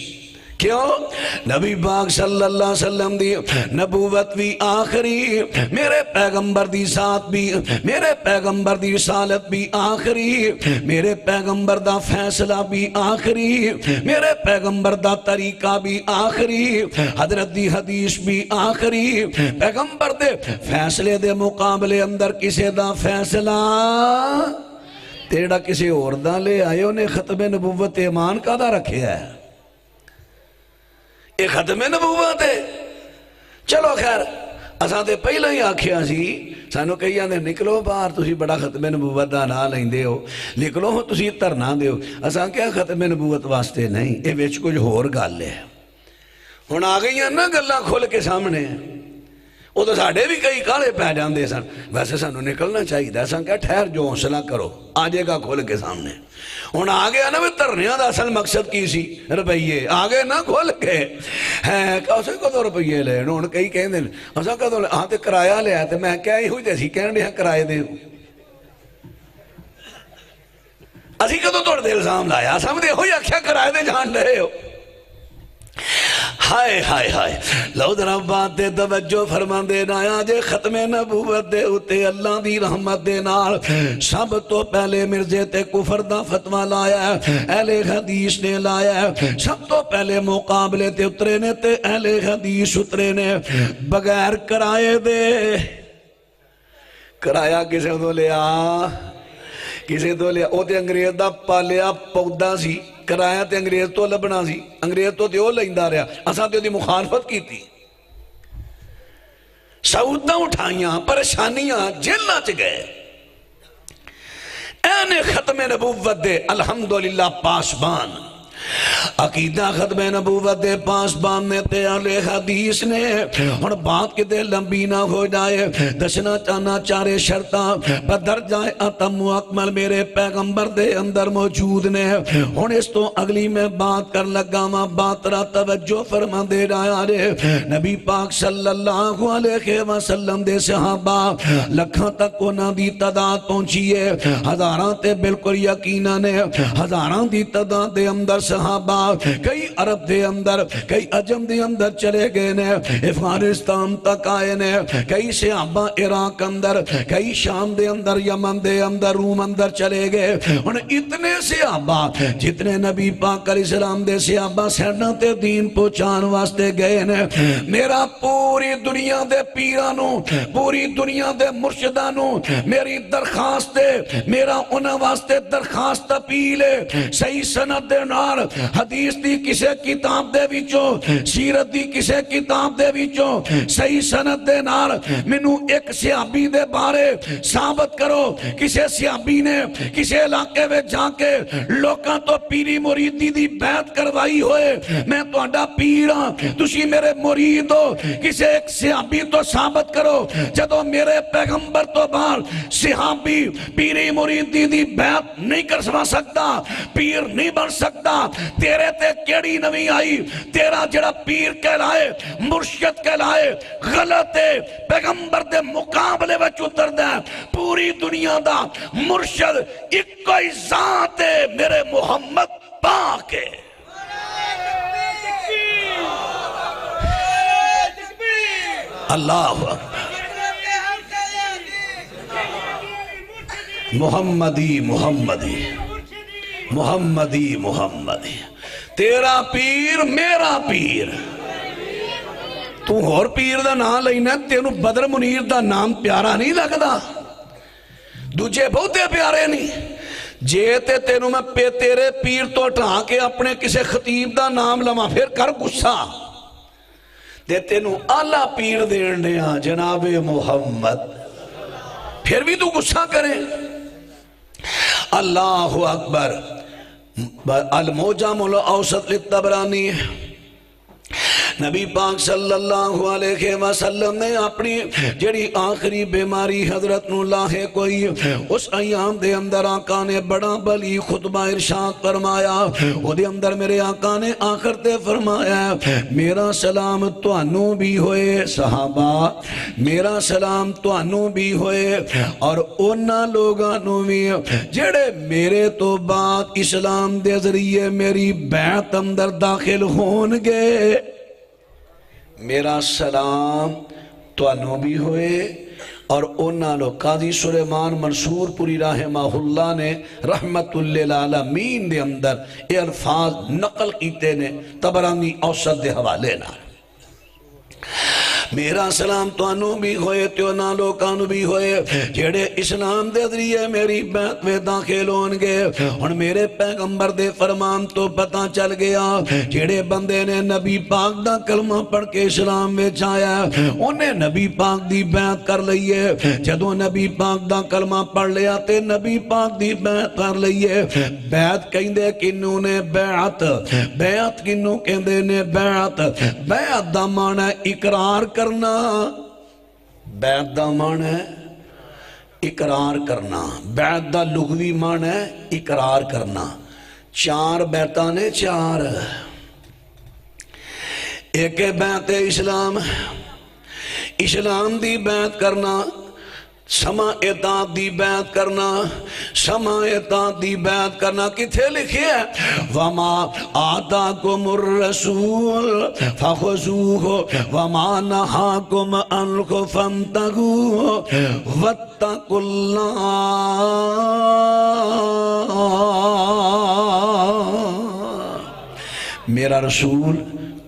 کیوں؟ نبی پاک صلی اللہ علیہ وسلم دی نبوت بھی آخری، میرے پیغمبر دی ذات بھی، میرے پیغمبر دی رسالت بھی آخری، میرے پیغمبر دا فیصلہ بھی آخری، میرے پیغمبر دا طریقہ بھی آخری، حضرت دی حدیث بھی آخری. پیغمبر دے فیصلے دے مقابلے اندر کسے دا فیصلہ تیڑا کسے اور دا لے آئے انہیں ختم نبوت ایمان کا دا رکھے ہے. یہ ختم نبوت ہے. چلو خیر اساں تے پہلا ہی آکھیا سی سانو کئی آندے نکلو باہر تسی بڑا ختم نبوت دا نام لیندے ہو، نکلو ہو تسی دھرنا دیو. اساں کیا ختم نبوت واسطے نہیں، یہ وچ کچھ ہور گل ہے. ہن آ گئی ہیں نا گلاں کھل کے سامنے. وہ تو ساڑھے بھی کئی کالے پہ جاندے سن. ویسے سانو نکلنا چاہیے تھا. اساں کیا ٹھہر جو حوصلہ کرو آجے گا کھول کے سامنے. ہن آگے نا بھی ترنیاں دا اصل مقصد کی سی روپیے. آگے نا کھول کے کسے کدو روپیے لے ہن کئی کہندے اساں کدو ہاں تے کرایہ لیا تے میں کیا ہوئی تے سی کہن دے کرایے دے. اسی کدو تہاڈے تے الزام لایا؟ اساں تے ہوئی آکھیا کرایے دے جان رہے ہو. ہائے ہائے ہائے لو ذرا بات دے توجہ فرما دینا. آج ختم نبوت دے اتے اللہ دی رحمت دے نال سب تو پہلے مرزے تے کفر دا فتوہ لایا ہے، اہل حدیث نے لایا ہے. سب تو پہلے مقابلے تے اترے نے تے اہل حدیث اترے نے بغیر کرائے دے. کرایہ کسے تو لیا؟ کسے تو لیا؟ او تے انگریز دا پالیا پودا سی. کرایہ تے انگریز تو لبنا سی. انگریز تو دیو لائندہ رہا. اساں تے دی مخالفت کی تھی. سعوداں اٹھائیاں پریشانیاں جیلہ چ گئے. این ختم نبوت دے الحمدللہ پاسبان عقیدہ ختم نبوت دے پاسبان نے تے اہل حدیث نے. اور بات کے دے لمبی نہ ہو جائے دشنا چانا چارے شرطاں بدر جائے اتم و اکمل میرے پیغمبر دے اندر موجود نے. اور اس تو اگلی میں بات کر لگا ماں بات را توجہ فرما دے رہا رے. نبی پاک صلی اللہ علیہ وسلم دے صحابہ لکھاں تک انہاں دی تعداد پہنچی ہے. ہزاراں تے بالکل یقیناً ہے ہزاراں دی تعداد دے اندر صحابہ صحابہ کئی عرب دے اندر کئی عجم دے اندر چلے گئے نے افغانستان تک آئے نے کئی صحابہ عراق اندر کئی شام دے اندر یمن دے اندر روم اندر چلے گئے اور اتنے صحابہ جتنے نبی پاک علیہ السلام دے صحابہ سیڈاں تے دین پہنچان واسطے گئے نے میرا پوری دنیا دے پیرانوں پوری دنیا دے مرشدانوں میری درخواست ہے میرا انہاں واسطے درخواست اپیل ہے صحیح سند دے نال حدیث دی کسے کتاب دے وچوں سیرت دی کسے کتاب دے وچوں صحیح سند دے نال مینوں ایک صحابی دے بارے ثابت کرو کسے صحابی نے کسے علاقے میں جا کے لوکاں تو پیری مریدی دی بیعت کروائی ہوئے میں تہاڈا پیر ہاں تسی میرے مرید ہو کسے ایک صحابی تو ثابت کرو جدو میرے پیغمبر تو بعد صحابی پیری مریدی دی بیعت نہیں کر سکتا پیر نہیں بن سکتا تیرے تے کیڑی نوی آئی تیرا جڑا پیر کہلائے مرشد کہلائے غلط ہے پیغمبر دے مقابلے وچ اتر دے پوری دنیا دا مرشد ایک کوئی ذات ہے میرے محمد پاک ہے اللہ محمدی محمدی محمدی محمدی تیرا پیر میرا پیر تو اور پیر دا نام لینا تینو بدر منیر دا نام پیارا نہیں لگدا دوجے بہتے پیارے نہیں جے تے تینو میں تیرے پیر تو اٹھا کے اپنے کسے خطیب دا نام لما پھر کر غصہ دے تینو آلہ پیر دینے ہاں جناب محمد پھر بھی تو غصہ کریں اللہ اکبر الموجم الاوسط للطبرانی نبی پاک صلی اللہ علیہ وسلم نے اپنی جڑی آخری بیماری حضرت اللہ کوئی اس ایام دے اندر آقا نے بڑا بلی خطبہ ارشاد فرمایا وہ دے اندر میرے آقا نے آخر تے فرمایا میرا سلام توانوں بھی ہوئے صحابہ میرا سلام توانوں بھی ہوئے اور انہاں لوگانوں بھی جڑے میرے تو بعد اسلام دے ذریعے میری بیعت اندر داخل ہون گے میرا سلام توانوں بھی ہوئے اور انہاں لوگ قاضی سلیمان منصور پوری رحمہ اللہ نے رحمت للعالمین دے اندر یہ الفاظ نقل کیتے نے طبرانی اوسط دے حوالے نہ میرا سلام توانوں بھی ہوئے تیونا لوکانوں بھی ہوئے جڑے اسلام دے ذریعے میری بیعت میں داخل ہونگے اور میرے پیغمبر دے فرمان تو پتہ چل گیا جڑے بندے نے نبی پاک دا کلمہ پڑھ کے اسلام میں چایا انہیں نبی پاک دی بیعت کر لئیے جدو نبی پاک دا کلمہ پڑھ لیا تے نبی پاک دی بیعت کر لئیے بیعت کہندے کنوں نے بیعت کنوں کہندے نے بیعت دا معنی اقرار کرنا بیعت دا معنی ہے اقرار کرنا بیعت دا لغوی معنی ہے اقرار کرنا چار بیعتانے چار ایک بیعت اسلام اسلام دی بیعت کرنا سما اطاعت دی بیعت کرنا سما اطاعت دی بیعت کرنا کتھے لکھے ہے وَمَا آتَاكُمُ الرَّسُولُ فَخُذُوهُ وَمَا نَهَاكُمْ عَنْهُ فَانْتَهُوا وَاتَّقُوا اللَّهَ میرا رسول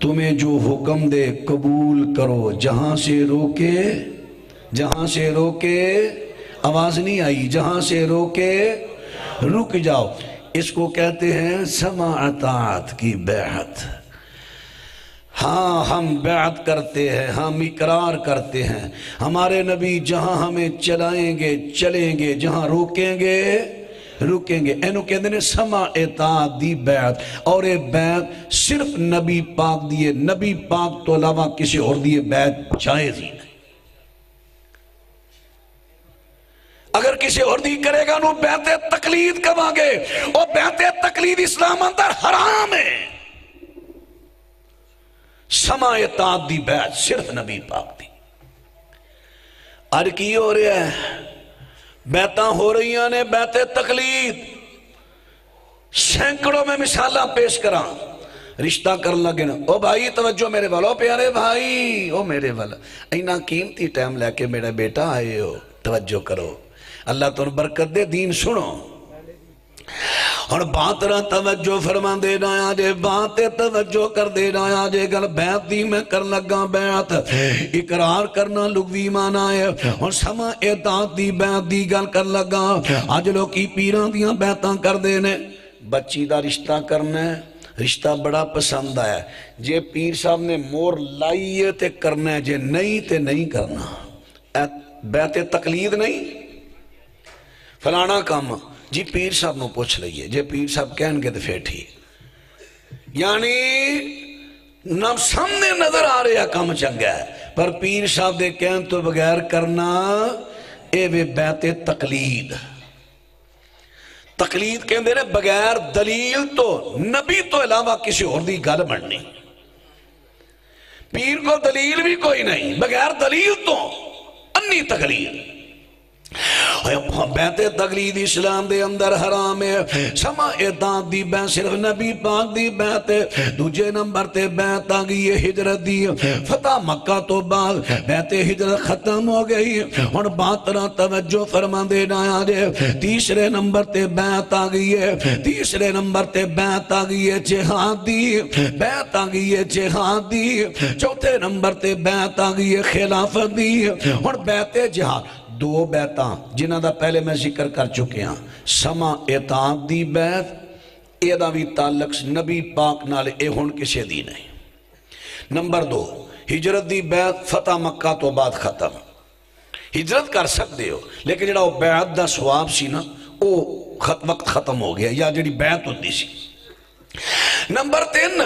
تمہیں جو حکم دے قبول کرو جہاں سے روکے آواز نہیں آئی جہاں سے روکے رک جاؤ اس کو کہتے ہیں سماع اطاعت کی بیعت ہاں ہم بیعت کرتے ہیں ہم اقرار کرتے ہیں ہمارے نبی جہاں ہمیں چلائیں گے چلیں گے جہاں روکیں گے رکیں گے اینو کہتے ہیں سماع اطاعت دی بیعت اور یہ بیعت صرف نبی پاک دیئے نبی پاک تو علاوہ کسی اور دیئے بیعت جائز ہی نہیں اگر کسی اور دی کرے گا نو بیعت تقلید کبھا گے اور بیعت تقلید اسلام اندر حرام ہے سماع اطاعت دی بیعت صرف نبی پاک دی اور کی ہو رہا ہے بیعتاں ہو رہی ہیں بیعت تقلید سینکڑوں میں مثالہ پیش کرا رشتہ کر لگے نا او بھائی توجہ میرے والو پیارے بھائی او میرے والا اینا قیمتی ٹائم لے کے میرا بیٹا آئے ہو توجہ کرو اللہ تو برکت دے دین سنو اور بات رہا توجہ فرما دینا آجے باتیں توجہ کر دینا آجے گل بیعت دی میں کر لگا بیعت اقرار کرنا لغوی مانا ہے اور سما اطاعت دی بیعت دی گل کر لگا آج لوگ کی پیران دیاں بیعتاں کر دینے بچی دا رشتہ کرنا ہے رشتہ بڑا پسند آیا جے پیر صاحب نے مور لائیے تے کرنا ہے جے نہیں تے نہیں کرنا بیعت تقلید نہیں فلانا کام جی پیر صاحب نو پوچھ لئیے جے پیر صاحب کہن گے دفعہ ٹھیک یعنی نہ سامنے نظر آ رہا کام چنگا ہے پر پیر صاحب دے کہن تو بغیر کرنا اے وے بیعت تقلید تقلید کہن دے رہے بغیر دلیل تو نبی تو علاوہ کسی اور دی گل بڑھنی پیر کو دلیل بھی کوئی نہیں بغیر دلیل تو انی تقلید بیعت تقلید اسلام دے اندر حرام ہے سما اطاعت دی بیعت صرف نبی پاک دی بیعت ہے دوجے نمبر تے بیعت آگئی ہے ہجرت دی فتح مکہ تو بعد بیعت ہجرت ختم ہو گئی اور بات رہا توجہ فرما دینا آجے تیسرے نمبر تے بیعت آگئی ہے تیسرے نمبر تے بیعت آگئی ہے جہاد دی بیعت آگئی ہے جہاد دی چوتھے نمبر تے بیعت آگئی ہے خلافت دی اور بیعت جہاد دو بیعتاں جنہ دا پہلے میں ذکر کر چکے ہیں سما اطاعت دی بیعت اے دا بھی تعلق نبی پاک نالے اے ہون کسے دی نہیں نمبر دو ہجرت دی بیعت فتح مکہ تو بعد ختم ہجرت کر سکتے ہو لیکن جڑا وہ بیعت دا ثواب سی نا وہ وقت ختم ہو گیا یا جڑی بیعت ہوتی سی نمبر 3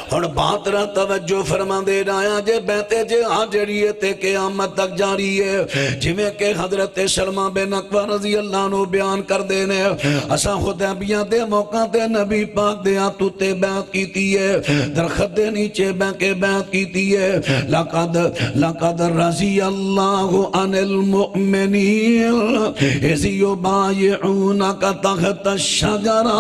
اور بات رہا توجہ فرما دے رہا جے بیعت جہاد جڑی تے قیامت تک جاری ہے جویں کہ حضرت سلمہ بن اکوع رضی اللہ عنہ بیان کر دینے اساں حدیبیہ دے موقع تے نبی پاک دے ہاتھوں تے بیعت کیتی ہے درخت دے نیچے بیٹھ کے بیعت کیتی ہے لقد رضی اللہ عن المؤمنین اذ یبایعونک تحت الشجرہ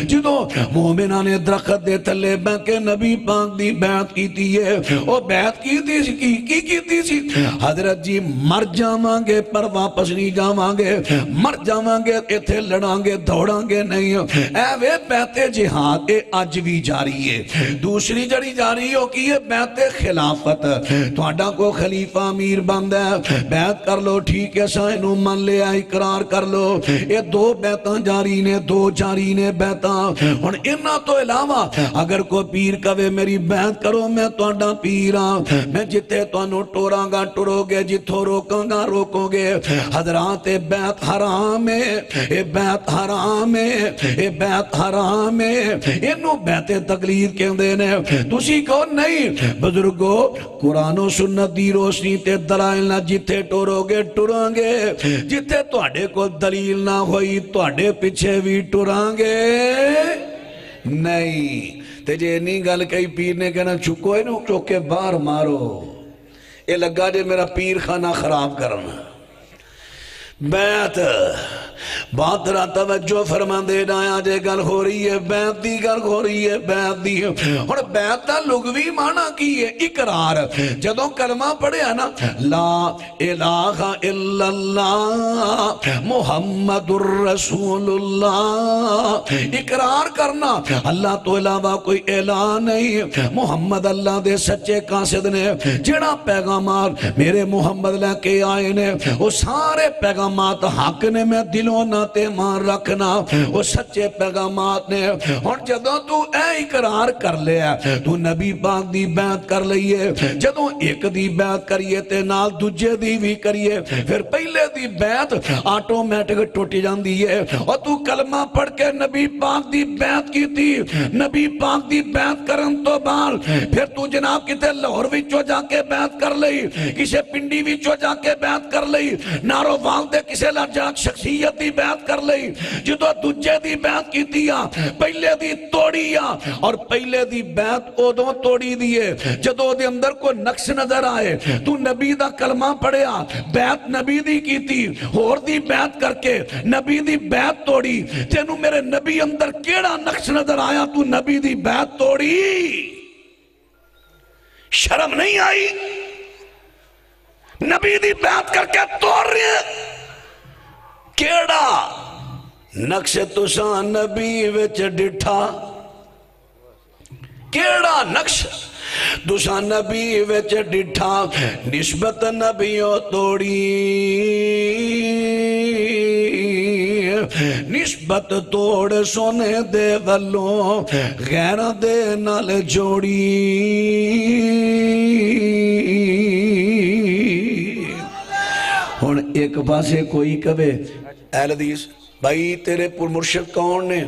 جدو مومنہ نے درخت دے تلے بیٹھ کے نبی پاک دی بیعت کیتی ہے وہ بیعت کیتی سی حضرت جی مر جاواں گے پر واپس نہیں جاواں گے مر جاواں گے ایتھے لڑاں گے دوڑاں گے نہیں اے وے بیعت جہاد اے اج بھی جاری ہے دوسری جڑی جاری ہو کی ہے بیعت خلافت تہاڈا کو خلیفہ امیر بند ہے بیعت کر لو ٹھیک ہے سائنو من لیا اقرار کر لو یہ دو بیعتاں جاری نے دو جاری نے بیعتاں اور انہاں تو علاوہ اگر کوئی پیر کہے میری بیعت کرو میں تہاڈا پیر ہاں میں جتے تانوں ٹوراں گا ٹرو گے جتھوں روکاں گا روکو گے حضرات بیعت حرام ہے اے بیعت حرام ہے اے بیعت حرام ہے اینو بیعت تقلید کہندے نے تسی کہو نہیں بزرگو قرآن و سنت دی روشنی تے دلائل نہ جتھے ٹورو گے ٹراں گے جتھے تہاڈے کو دلیل نہ ہوئی تہاڈے پیچھے بھی ٹراں گے نہیں تے جے نہیں گل کئی پیر نے کہنا چکو انہوں چوکے باہر مارو اے لگا جے میرا پیر خانہ خراب کرنا بیعت بات رہا توجہ فرما دے رہا جے گل ہو رہی ہے بیعت دی گل ہو رہی ہے بیعت دی اور بیعت دا لغوی معنی کی ہے اقرار جدوں کلمہ پڑھے نا لا الہ الا اللہ محمد الرسول اللہ اقرار کرنا اللہ تو علاوہ کوئی الہ نہیں محمد اللہ دے سچے قاصد نے جڑا پیغامات میرے محمد لے کے آئے نے وہ سارے پیغامات حق نے میں دلوں نہ تے مان رکھنا وہ سچے پیغامات نے اور جدوں تو اے اقرار کر لیا تو نبی پاک دی بیعت کر لئیے جدوں ایک دی بیعت کریے تے نال دوجے دی بھی کریے پھر پہلے دی بیعت آٹومیٹک ٹوٹی جاندی ہے اور تو کلمہ پڑھ کے نبی پاک دی بیعت کی تھی نبی پاک دی بیعت کرن تو بال پھر تو جناب کتے لاہور وچوں جا کے بیعت کر لئی کسے پنڈی وچوں جا کے بیعت کر لئی نارو وال دے کسے لجا شخصیت دی بیعت کر لئی جدو دجے دی بیعت کی دیا پہلے دی توڑی اور پہلے دی بیعت ادوں توڑی دیے جدو دے اندر کوئی نقص نظر آئے تو نبی دا کلمہ پڑھیا بیعت نبی دی کی تھی اور دی بیعت کر کے نبی دی بیعت توڑی تینو میرے نبی اندر کیڑا نقص نظر آیا تو نبی دی بیعت توڑی شرم نہیں آئی نبی دی بیعت کر کے توڑ رہے کیڑا نقص تساں نبی وچ ڈٹھا کیڑا نقص تساں نبی وچ ڈٹھا نسبت نبیوں توڑی نسبت توڑ سونے دے والوں غیر دے نال جوڑی ہن ایک پاسے کوئی کہے اہل حدیث بھائی تیرے پر مرشد کون نے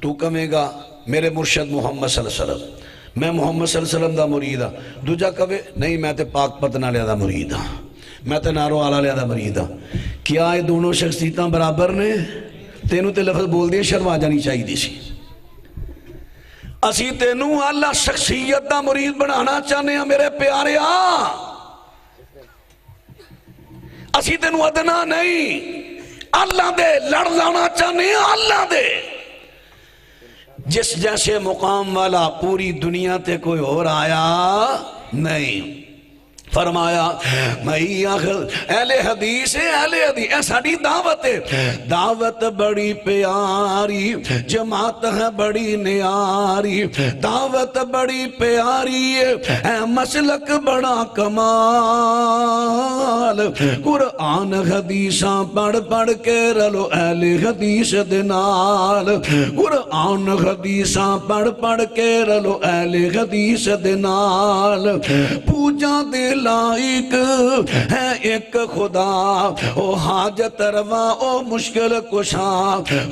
تو کہے گا میرے مرشد محمد صلی اللہ علیہ وسلم میں محمد صلی اللہ علیہ وسلم دا مرید ہاں دوجا کہے نہیں میں تے پاک پتنا لیا دا مرید ہاں میں تے نارو آلہ لیا دا مرید ہاں کیا یہ دونوں شخصیتاں برابر نے تینوں تے لفظ بول دیا شرم آ جانی چاہیے دی سی اسی تینوں اللہ شخصیت دا مرید بنانا چاہنے ہیں میرے پیارے اسی تینوں ادنا نہیں اللہ دے لڑ لانا چاہنے ہیں اللہ دے جس جیسے مقام والا پوری دنیا تے کوئی اور آیا نہیں فرمایا میں اہل حدیث ہے اہل حدیث ایساڑی دعوت ہے دعوت بڑی پیاری جماعت ہے بڑی نیاری دعوت بڑی پیاری ہے مسلک بڑا کمال قرآن حدیثاں پڑھ پڑھ کے رلو اہل حدیث دنال قرآن حدیثاں پڑھ پڑھ کے رلو اہل حدیث دنال پوجا دے لائق ہے ایک خدا او حاجت روا او مشکل کشا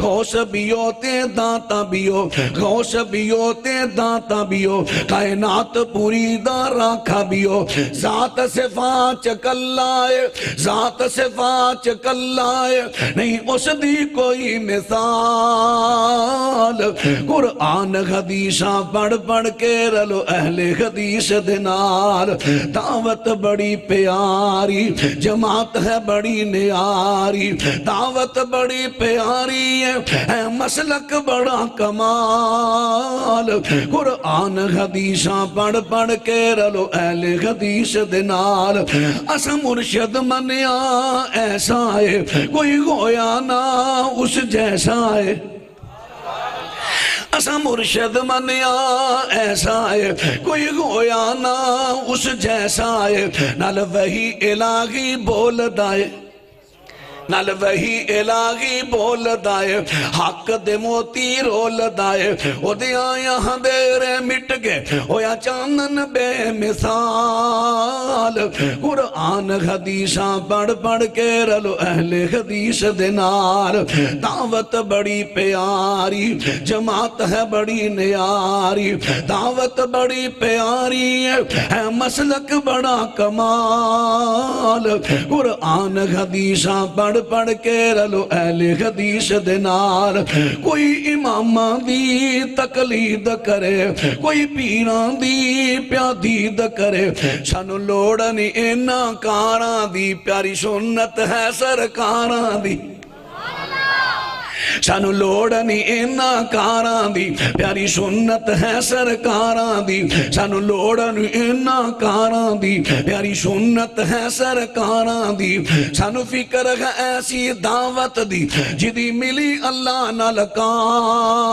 غوث بیو تے دانتا بیو غوث بیو تے دانتا بیو کائنات پوری داراکھا بیو ذات صفات چکلائے ذات صفات چکلائے نہیں اس دی کوئی مثال قرآن حدیثاں پڑھ پڑھ کے رلو اہل حدیث دنال دعوت بڑی پیاری جماعت ہے بڑی نیاری دعوت بڑی پیاری ہے مسلک بڑا کمال قرآن حدیثاں پڑھ پڑھ کے رلو اہل حدیث دنال اسا مرشد منیا ایسا ہے کوئی گویا نہ اس جیسا ہے اسا مرشد منیا ایسا ہے کوئی گویا نہ اس جیسا ہے نال وحی الہی بول دائے نال وحی الہی بول دائے حق دے موتی رول دائے او دیا یہاں دیرے مٹ گئے او یا چاندن بے مثال قرآن حدیثاں پڑھ پڑھ کے رلو اہل حدیث دنال دعوت بڑی پیاری جماعت ہے بڑی نیاری دعوت بڑی پیاری ہے مسلک بڑا کمال قرآن حدیثاں پڑھ پڑھ کے رلو اہل حدیث دنال کوئی امام دی تقلید کرے کوئی پیران دی پیادید کرے سانو لوڑنی اینا کاران دی پیاری سنت ہے سرکاران دی سانو لوڑنی اینا کاران دی پیاری سنت ہے سرکاران دی سانو لوڑنی اینا کاران دی پیاری سنت ہے سرکاران دی سانو فکر ہے ایسی دعوت دی جدی ملی اللہ نالکال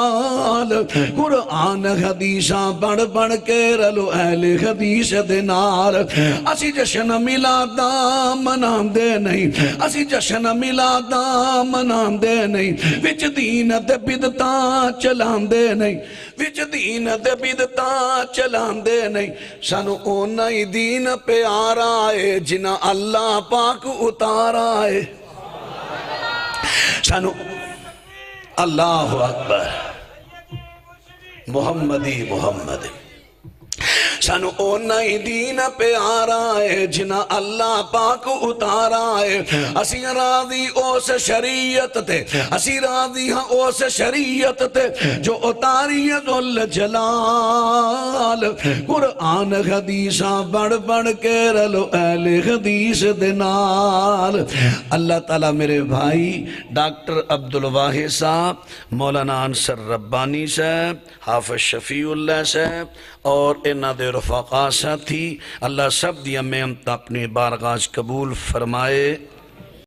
قرآن حدیثاں پڑھ پڑھ کے رلو اہل حدیث دنال اسی جشن میلادہ منام دے نہیں اسی جشن میلادہ منام دے نہیں وچ دین دے بدتاں چلان دے نہیں وچ دین دے بدتاں چلان دے نہیں سانو اونا ہی دین پیارا ہے جنہ اللہ پاک اتارا ہے سانو اللہ اکبر محمدی محمد سانو اونا ہی دین پیارا ہے جنا اللہ پاک اتارا ہے اسی راضی اس شریعت تے اسی راضی ہاں اس شریعت تے جو اتاری ذل جلال قرآن حدیثاں بڑھ بڑھ کے رلو اہل حدیث دنال اللہ تعالیٰ میرے بھائی ڈاکٹر عبدالواحد صاحب مولانا انصر ربانی صاحب حافظ شفیع اللہ صاحب اور انہ دے رفقا ساتھی اللہ سب دیا محنت اپنی بارگاہ قبول فرمائے